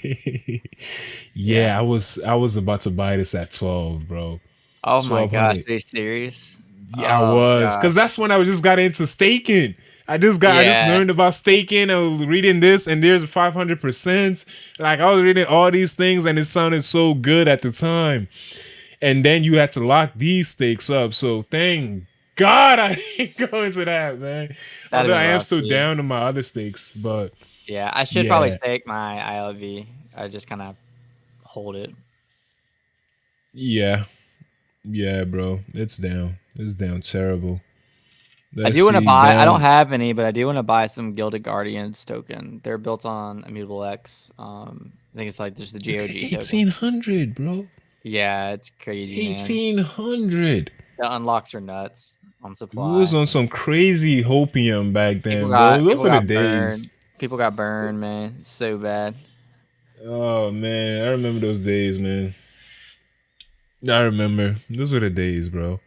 Yeah, I was about to buy this at 12, bro. oh my gosh, 1,200. are you serious? Yeah, I Oh was, because gosh. that's when I just got into staking. I just Yeah. learned about staking. I was reading this, and there's 500%. Like, I was reading all these things, and it sounded so good at the time. And then you had to lock these stakes up. So thank God I didn't go into that, man. That'd Although have I been am rough, still dude. down to my other stakes, but Yeah, I should probably yeah, stake my ILV. I just kind of hold it. yeah, bro. It's down. It's down terrible. I Let's do want to see, buy. I don't down. have any, but I do want to buy some Gilded Guardians token. They're built on Immutable X. I think it's like just the GOG token. 1,800, bro. Yeah, it's crazy, man. 1,800. The unlocks are nuts on We supply. was on some crazy hopium back People then, bro. Those people are the got days. burned. People got burned, man. It's so bad. Oh man, I remember those days, man. I remember. Those were the days, bro.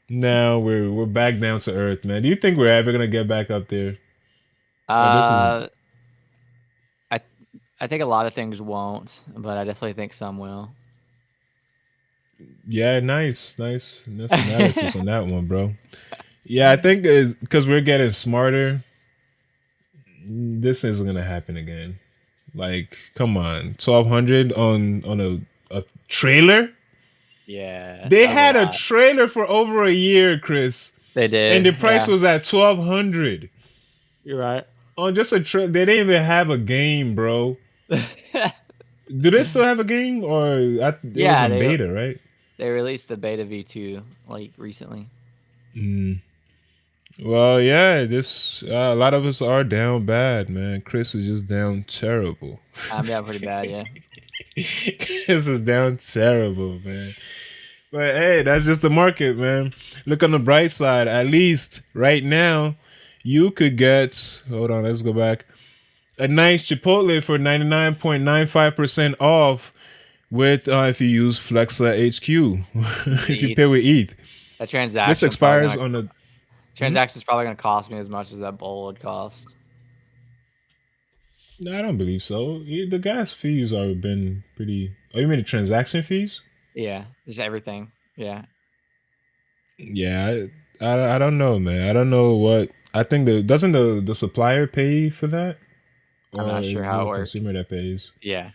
Now we're back down to earth, man. Do you think we're ever gonna get back up there? Oh, this is I think a lot of things won't, but I definitely think some will. yeah, nice. That's analysis on that one, bro. Yeah, I think is because we're getting smarter. This isn't gonna happen again. Like, come on, 1,200 on a trailer. Yeah, They that was had a lot. trailer for over a year, Chris, They did, and the price yeah. was at 1,200 You're right. on just a trailer. They didn't even have a game, bro. Do they still have a game, or it was Yeah, in beta, right? They released the beta V2 like recently. Well, yeah, this a lot of us are down bad, man. Chris is just down terrible. I'm down pretty bad, yeah. Chris is down terrible, man. But hey, that's just the market, man. Look on the bright side. At least right now, you could get. Hold on, let's go back. A nice Chipotle for 99.95% off with if you use Flexa HQ. If you pay with ETH. That transaction. This expires on the transaction's probably gonna cost me as much as that bowl would cost. No, I don't believe so. The gas fees are been pretty. Oh, you mean the transaction fees? Yeah, just everything. Yeah. Yeah, I don't know, man. I don't know what. I think doesn't the supplier pay for that? I'm not sure is how it it the works. consumer that pays? Yeah.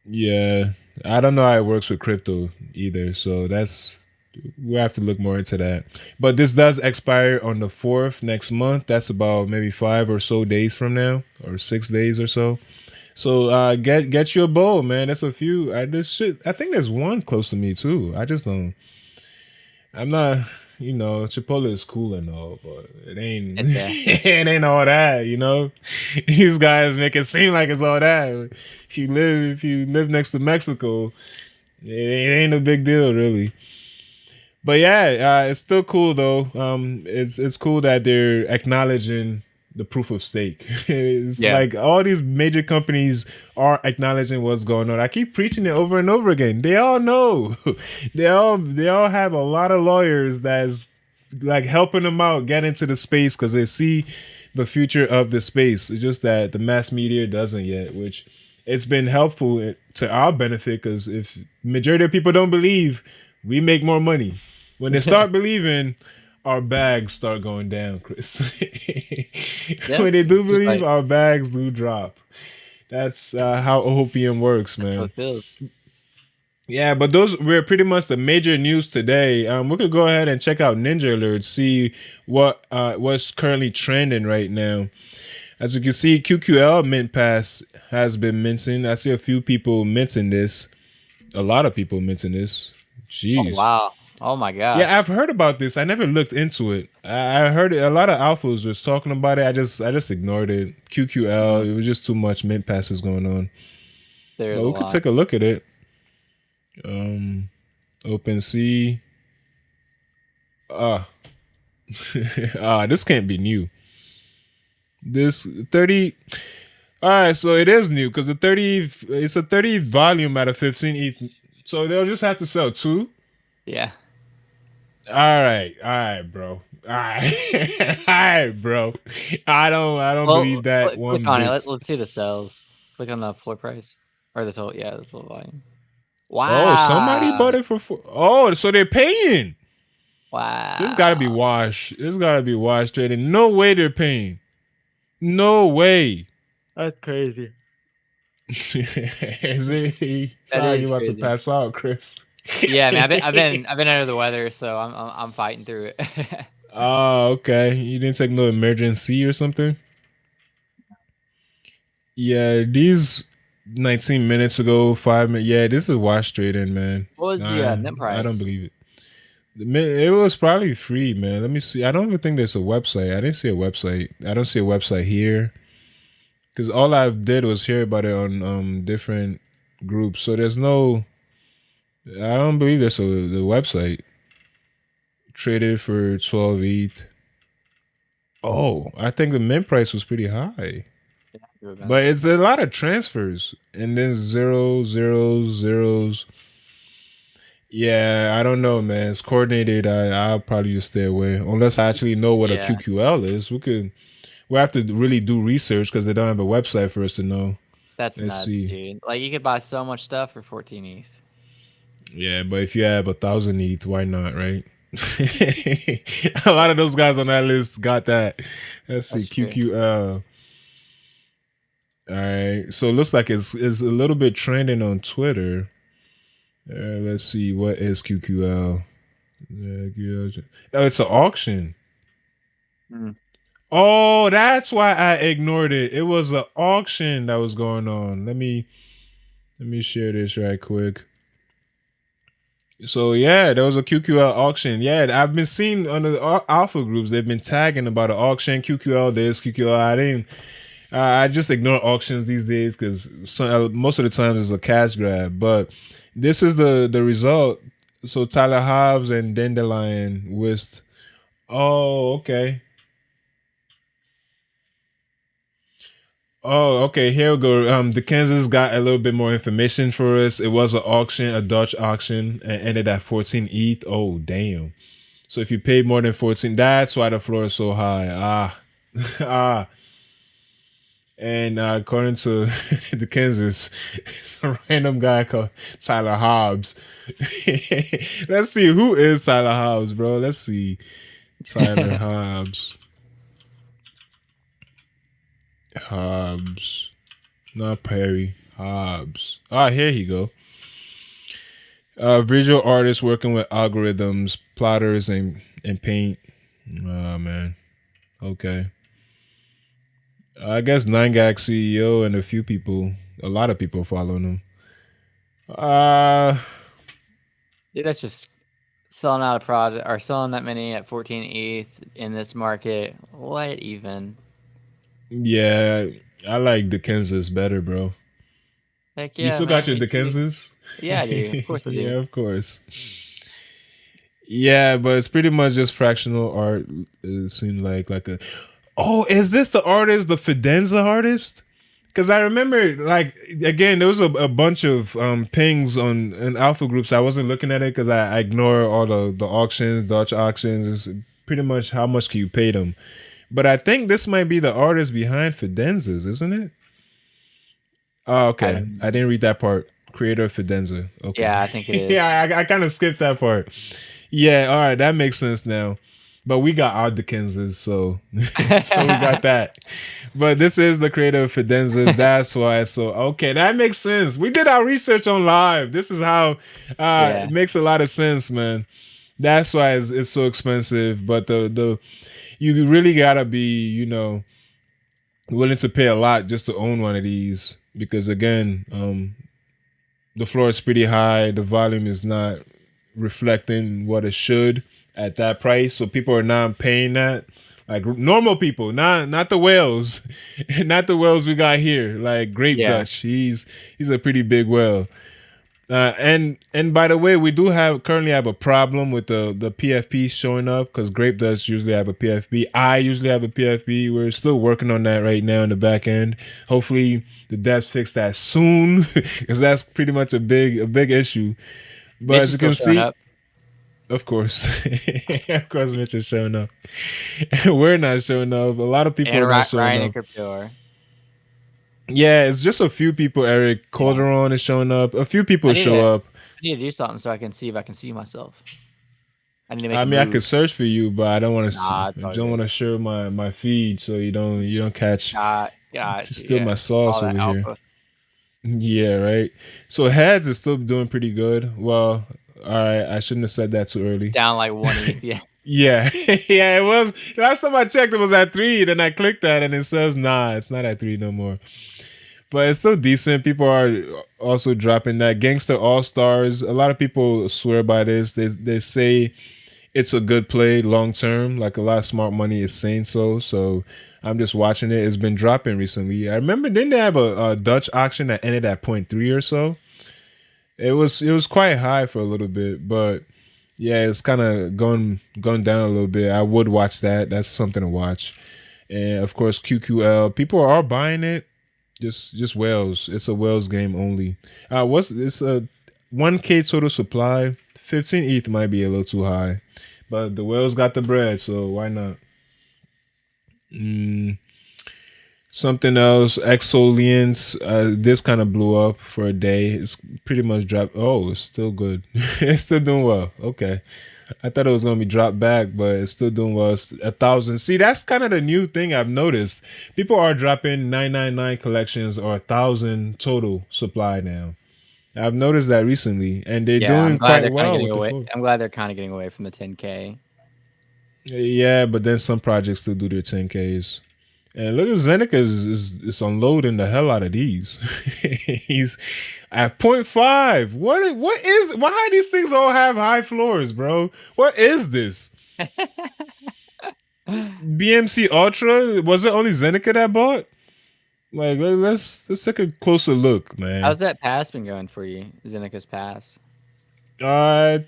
Yeah, I don't know how it works with crypto either. So we have to look more into that. But this does expire on the 4th next month. That's about maybe 5 or so days from now, or 6 days or so. So get you a bowl, man. That's a few. I think there's one close to me too. I just don't. I'm not. Chipotle is cool and all, but it ain't. It ain't all that. These guys make it seem like it's all that. If you live next to Mexico, it ain't a big deal, really. But yeah, it's still cool though. It's cool that they're acknowledging the proof of stake. It's like all these major companies are acknowledging what's going on. I keep preaching it over and over again. They all know. they all have a lot of lawyers that's like helping them out get into the space because they see the future of the space. It's just that the mass media doesn't yet, which it's been helpful to our benefit because if majority of people don't believe, we make more money. When they start believing, our bags start going down, Chris. When they do believe, our bags do drop. That's how OPM works, man. How it feels. Yeah, but those were pretty much the major news today. We could go ahead and check out Ninjalerts, see what's currently trending right now. As you can see, QQL Mint Pass has been minting. I see a few people minting this. A lot of people mention this. Oh Jeez. wow. Oh my gosh. Yeah, I've heard about this. I never looked into it. I heard it. A lot of alphas was talking about it. I just ignored it. QQL. It was just too much mint passes going on. There's But a we could lot. take a look at it. OpenSea. This can't be new. This 30. All right, so it is new because it's a 30 volume out of 15 ETH. So they'll just have to sell 2. Yeah. All right, bro. All right, all right, bro. I don't believe that one click on it. bit. Let's see the sales. Click on the floor price or the total. Yeah, the total volume. Oh, somebody Wow. bought it for 4. Oh, so they're paying. Wow. This gotta be washed. This gotta be washed trading. No way they're paying. No way. That's crazy. Is it? Sound like is you about to crazy. pass out, Chris. Yeah, man. I've been under the weather, so I'm fighting through it. Oh, okay. You didn't take no emergency or something? Yeah, these 19 minutes ago, 5 minutes. Yeah, this is wash trading, man. What was the mint price? I don't believe it. It was probably free, man. Let me see. I don't even think there's a website. I didn't see a website. I don't see a website here. Because all I did was hear about it on different groups. So there's no. I don't believe there's the website. Traded for 12 ETH. Oh, I think the mint price was pretty high. But it's a lot of transfers. And then zeros. Yeah, I don't know, man. It's coordinated. I'll probably just stay away. Unless I actually know what a QQL is. We'll have to really do research because they don't have a website for us to know. That's nuts, dude. Like you could buy so much stuff for 14 ETH. Yeah, but if you have 1,000 ETH, why not, right? A lot of those guys on that list got that. Let's see, QQL. All right, so it looks like it's a little bit trending on Twitter. Let's see, what is QQL? Oh, it's an auction. Oh, that's why I ignored it. It was an auction that was going on. Let me share this right quick. So yeah, there was a QQL auction. Yeah, I've been seeing on the alpha groups, they've been tagging about an auction, QQL this, QQL. I just ignore auctions these days because most of the times it's a cash grab. But this is the result. So Tyler Hobbs and Dandelion Wist. Oh, okay. Oh, okay. Here we go. The Kansas got a little bit more information for us. It was an auction, a Dutch auction, and ended at 14 ETH. Oh, damn. So if you paid more than 14, that's why the floor is so high. And according to the Kansas, it's a random guy called Tyler Hobbs. Let's see, who is Tyler Hobbs, bro? Let's see. Tyler Hobbs. Hobbs. Not Perry. Hobbs. Here you go. Visual artist working with algorithms, plotters, and paint. Oh, man. Okay. I guess 9gag CEO and a lot of people following him. Dude, that's just selling out a project or selling that many at 14 ETH in this market. What even? Yeah, I like the Kansas better, bro. Heck yeah, you still got your Dickenses? Yeah, I do. Of course I do. Yeah, of course. Yeah, but it's pretty much just fractional art. It seemed like a. Oh, is this the artist, the Fidenza artist? Because I remember, like, again, there was a bunch of pings in alpha groups. I wasn't looking at it because I ignore all the auctions, Dutch auctions. It's pretty much how much can you pay them. But I think this might be the artist behind Fidenzas, isn't it? Oh, okay. I didn't read that part. Creator of Fidenza. Okay. Yeah, I think it is. Yeah, I kind of skipped that part. Yeah, all right. That makes sense now. But we got our Dickenses, so we got that. But this is the creator of Fidenzas. That's why. So, okay, that makes sense. We did our research on live. This is how it makes a lot of sense, man. That's why it's so expensive. But the you really gotta be, willing to pay a lot just to own one of these. Because again, the floor is pretty high. The volume is not reflecting what it should at that price, so people are not paying that. Like normal people, not the whales, not the whales we got here. Like Grape Yeah. Dutch, he's a pretty big whale. And by the way, we do currently have a problem with the PFP showing up because Grape does usually have a PFP. I usually have a PFP. We're still working on that right now in the back end. Hopefully the devs fix that soon because that's pretty much a big issue. But Mitch as is you still can showing see, up. of course, of course, Mitch is showing up. We're not showing up. A lot of people And are not showing Ryan up. and Crypto are. Yeah, it's just a few people. Eric Calderon is showing up. A few people show up. I need to do something so I can see if I can see myself. I need to make I a mean, I move. could search for you, but I don't want to. Nah, I it's all don't want to good. share my feed, so you don't catch Got steal yeah. my sauce All that over here. alpha. Yeah, right. So heads is still doing pretty good. Well, all right. I shouldn't have said that too early. Down like 1 ETH. Yeah. Yeah, yeah. It was last time I checked. It was at 3. Then I clicked that, and it says nah, it's not at 3 no more. But it's still decent. People are also dropping that. Gangster All Stars. A lot of people swear by this. They say it's a good play long term. Like a lot of smart money is saying so. So I'm just watching it. It's been dropping recently. I remember didn't they have a Dutch auction that ended at 0.3 or so? It was quite high for a little bit, but yeah, it's kind of going down a little bit. I would watch that. That's something to watch. And of course QQL. People are buying it. Just whales. It's a whales game only. It's a 1K total supply. 15 ETH might be a little too high, but the whales got the bread, so why not? Something else, Exolians. This kind of blew up for a day. It's pretty much dropped. Oh, it's still good. It's still doing well. Okay. I thought it was gonna be dropped back, but it's still doing well. It's 1,000. See, that's kind of the new thing I've noticed. People are dropping 999 collections or 1,000 total supply now. I've noticed that recently, and they're Yeah, I'm doing glad quite they're kind of well getting with the away. flow. I'm glad they're kind of getting away from the 10K. Yeah, but then some projects still do their 10Ks. And look at Zeneca is unloading the hell out of these. He's at 0.5. Why these things all have high floors, bro? What is this? BMC Ultra? Was it only Zeneca that bought? Like let's take a closer look, man. How's that pass been going for you? Zeneca's pass. I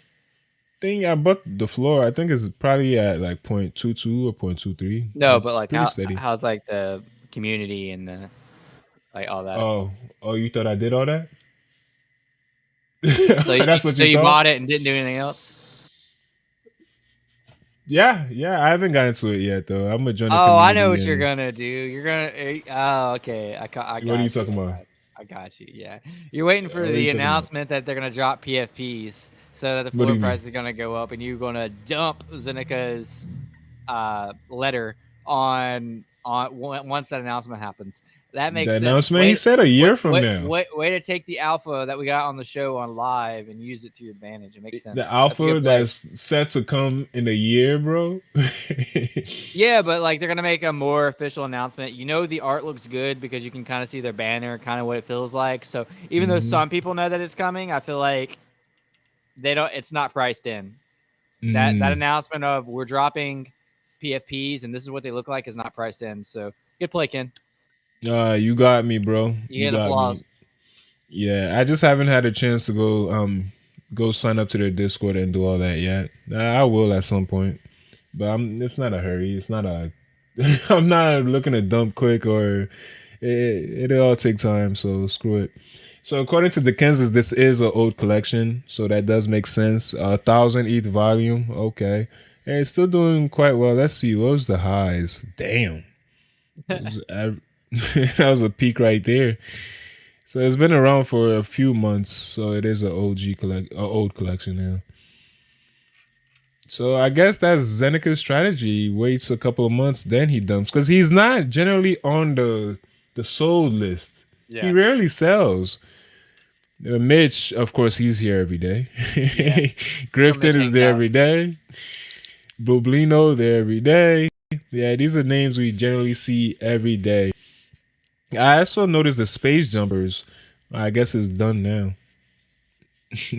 think I bought the floor. I think it's probably at like 0.22 or 0.23. No, It's but like pretty steady. how's like the community and the like all that. Oh, you thought I did all that? So That's what you you thought? bought it and didn't do anything else? Yeah. I haven't gotten to it yet though. I'm gonna join the Oh, community. I know what you're gonna do. You're gonna. Oh, okay. I got What are you you. talking about? I got you. Yeah, you're waiting for What are the you talking about? announcement that they're gonna drop PFPs, so that the What do floor you price mean? is gonna go up, and you're gonna dump Zeneca's letter on once that announcement happens. That makes The sense. announcement he said a year from now. Way to take the alpha that we got on the show on live and use it to your advantage. It makes sense. The That's a alpha good play. that's set to come in a year, bro. Yeah, but like they're gonna make a more official announcement. You know, the art looks good because you can kind of see their banner, kind of what it feels like. So even though some people know that it's coming, I feel like they don't. It's not priced in. That announcement of we're dropping PFPs and this is what they look like is not priced in. So good play, Ken. You got me, bro. You get got applause. me. Yeah, I just haven't had a chance to go sign up to their Discord and do all that yet. I will at some point, but it's not a hurry. It's not a. I'm not looking to dump quick or it'll all take time. So screw it. So according to the Kansas, this is an old collection, so that does make sense. 1,000 ETH volume. Okay, hey, it's still doing quite well. Let's see. What was the highs? Damn. That was a peak right there. So it's been around for a few months. So it is an old collection now. So I guess that's Zeneca's strategy. He waits a couple of months, then he dumps because he's not generally on the sold list. Yeah. He rarely sells. Mitch, of course, he's here every day. Yeah. Grifton is there every day. Bublino there every day. Yeah, these are names we generally see every day. I also noticed the space jumpers. I guess it's done now.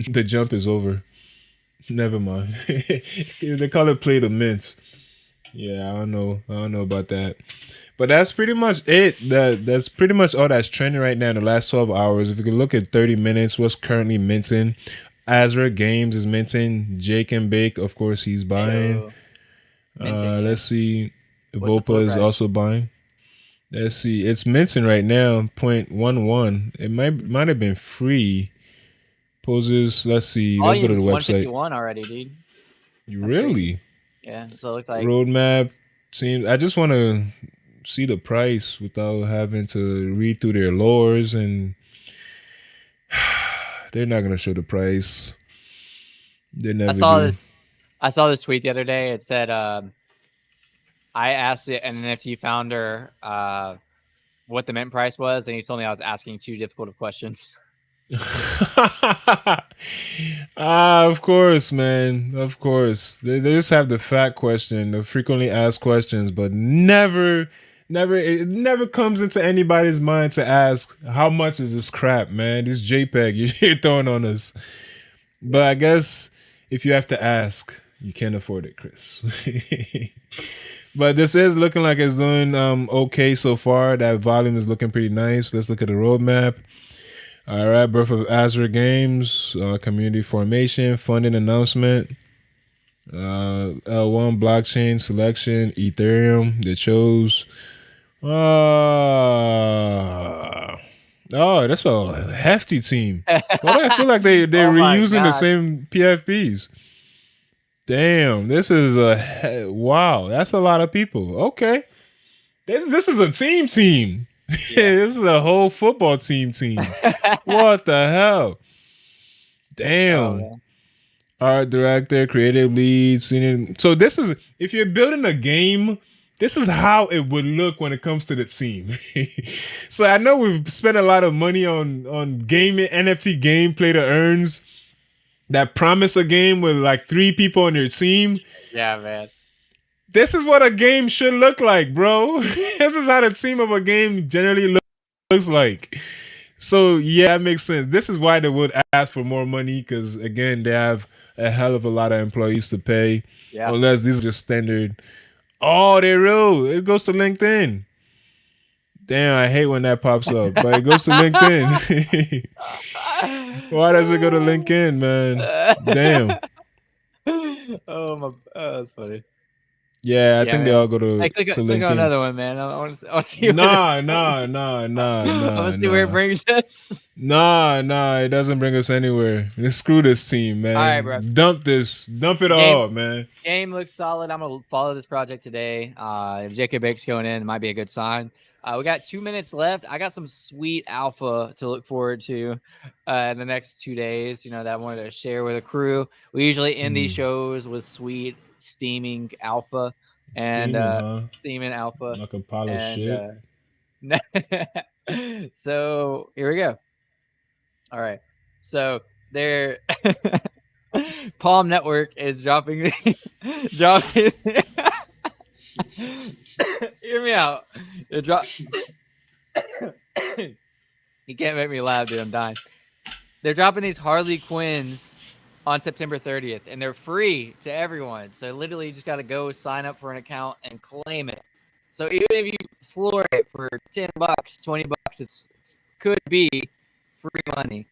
The jump is over. Never mind. They call it play the mint. Yeah, I don't know. I don't know about that. But that's pretty much it. That's pretty much all that's trending right now in the last 12 hours. If you can look at 30 minutes, what's currently minting? Azra Games is minting. Jake and Bake, of course, he's buying. Ayo. Minting, yeah. Let's see. What's the Vopa floor is price? also buying. Let's see. It's minting right now, 0.11. It might have been free. Poses. Let's see. Let's go to the Volume's website. 151 already, dude. You That's really? crazy. Yeah. So it looks like Roadmap seems. I just want to see the price without having to read through their lures, and they're not gonna show the price. They never do. I saw this tweet the other day. It said, I asked an NFT founder what the mint price was, and he told me I was asking too difficult of questions. Of course, man. Of course. They just have the fat question, the frequently asked questions, but it never comes into anybody's mind to ask, how much is this crap, man? This JPEG you're throwing on us. But I guess if you have to ask, you can't afford it, Chris. But this is looking like it's doing okay so far. That volume is looking pretty nice. Let's look at the roadmap. All right, Birth of Azure Games, community formation, funding announcement, L1 blockchain selection, Ethereum. They chose. Oh, that's a hefty team. Why do I feel like they're Oh my reusing the God. same PFPs? Damn, this is wow. That's a lot of people. Okay, this is a team. This is a whole football team. What the hell? Damn. Oh, man. Art director, creative lead. So this is, if you're building a game, this is how it would look when it comes to the team. So I know we've spent a lot of money on gaming, NFT gameplay to earns that promise a game with like 3 people on your team. Yeah, man. This is what a game should look like, bro. This is how the team of a game generally looks like. So yeah, it makes sense. This is why they would ask for more money, because again, they have a hell of a lot of employees to pay. Yeah. Unless these are just standard. Oh, they're real. It goes to LinkedIn. Damn, I hate when that pops up, but it goes to LinkedIn. Why does it go to LinkedIn, man? Damn. Oh, that's funny. Yeah, I Yeah, think they man. all go to, Hey, click on LinkedIn. another one, man. I want to see. Nah. I want to see where it brings us. Nah, it doesn't bring us anywhere. Screw this team, man. All right, bro. Dump it all, man. Game looks solid. I'm gonna follow this project today. If Jacob Bake's going in, it might be a good sign. We got 2 minutes left. I got some sweet alpha to look forward to in the next 2 days. You know, that I wanted to share with a crew. We usually end these shows with sweet steaming alpha and steaming alpha. Like a pile of shit. So here we go. All right. So there Palm Network is dropping hear me out. You can't make me laugh, dude. I'm dying. They're dropping these Harley Quinns on September 30th, and they're free to everyone. So literally, you just got to go sign up for an account and claim it. So even if you floor it for $10, $20, could be free money.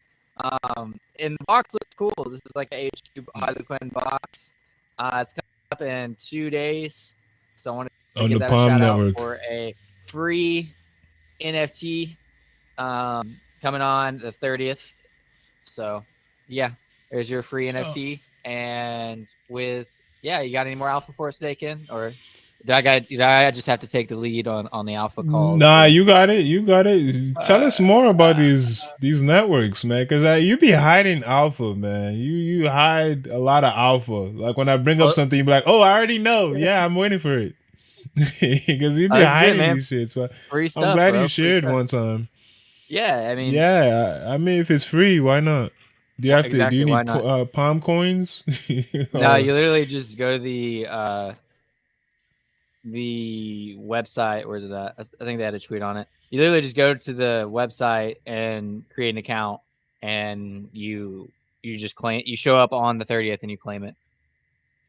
And the box looks cool. This is like a H2 Harley Quinn box. It's coming up in 2 days. So I want to give that a shout out for a free NFT coming on the 30th. So yeah, there's your free NFT. And you got any more alpha for us, Staken? Or do I just have to take the lead on the alpha calls? Nah, you got it. Tell us more about these networks, man. Because you be hiding alpha, man. You hide a lot of alpha. Like when I bring up something, you be like, "Oh, I already know. Yeah, I'm waiting for it." Because you be hiding these shits. But free stuff, I'm glad bro. you shared one time. Yeah, I mean, I mean, if it's free, why not? Do you have to? Do you why need not? palm coins? No, you literally just go to the website. Where's it at? I think they had a tweet on it. You literally just go to the website and create an account, and you you just claim. You show up on the 30th and you claim it.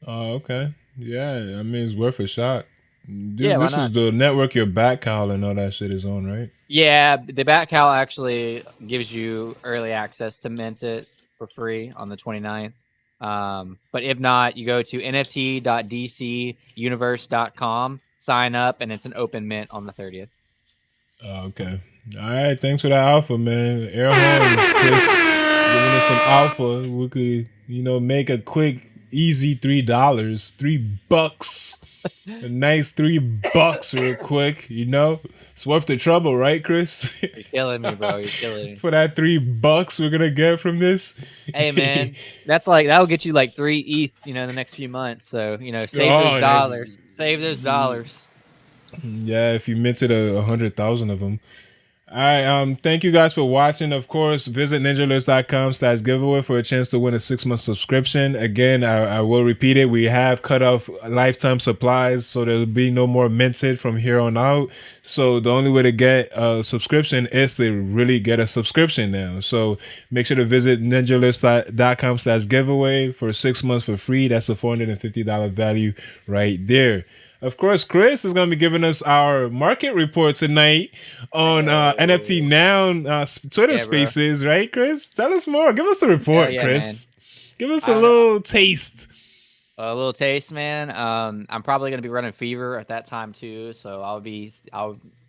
Oh, okay. Yeah, I mean it's worth a shot. Yeah, why This is not? the network your back cowl and all that shit is on, right? Yeah, the Batcal actually gives you early access to mint it for free on the 29th. But if not, you go to nft.dcuniverse.com, sign up, and it's an open mint on the 30th. Oh, okay. All right. Thanks for that alpha, man. Air horn, Chris, giving us some alpha. We could, make a quick, easy $3, $3, a nice $3 real quick. It's worth the trouble, right, Chris? You're killing me, bro. You're killing me. For that $3 we're gonna get from this. Hey, man, that'll get you like 3 ETH, in the next few months. So save those dollars. Save those dollars. Yeah, if you minted 100,000 of them. All right. Thank you guys for watching. Of course, visit ninjalerts.com/giveaway for a chance to win a 6-month subscription. Again, I will repeat it. We have cut off lifetime supplies, so there'll be no more minted from here on out. So the only way to get a subscription is to really get a subscription now. So make sure to visit ninjalerts.com/giveaway for 6 months for free. That's a $450 value right there. Of course, Chris is going to be giving us our market report tonight on NFT Now Twitter Spaces, right, Chris? Tell us more. Give us the report, Chris. Man. Give us a little taste. A little taste, man. I'm probably going to be running Fever at that time too, so I'll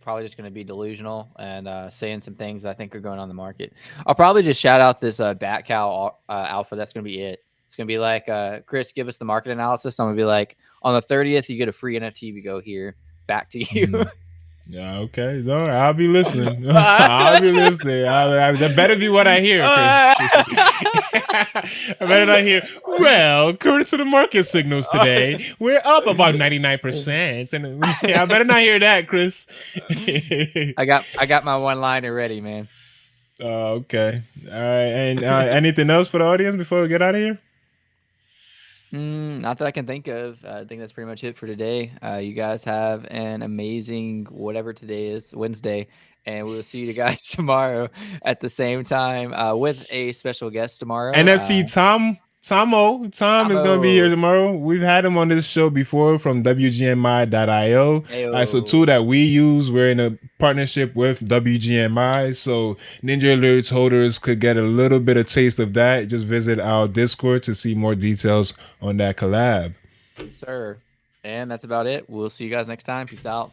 probably just going to be delusional and saying some things I think are going on in the market. I'll probably just shout out this Batcal alpha. That's going to be it. It's going to be like, Chris, give us the market analysis. I'm going to be like, on the 30th, you get a free NFT. We go here. Back to you. Yeah, okay. No, I'll be listening. I'll be listening. That better be what I hear, Chris. I better not hear, well, according to the market signals today, we're up about 99%. And I better not hear that, Chris. I got my one-liner ready, man. Okay. All right. And anything else for the audience before we get out of here? Not that I can think of. I think that's pretty much it for today. You guys have an amazing whatever today is, Wednesday, and we'll see you guys tomorrow at the same time with a special guest tomorrow. NFT Tom is going to be here tomorrow. We've had him on this show before from WGMI.io. It's a tool that we use. We're in a partnership with WGMI, so Ninja Alerts holders could get a little bit of taste of that. Just visit our Discord to see more details on that collab. Sir. And that's about it. We'll see you guys next time. Peace out.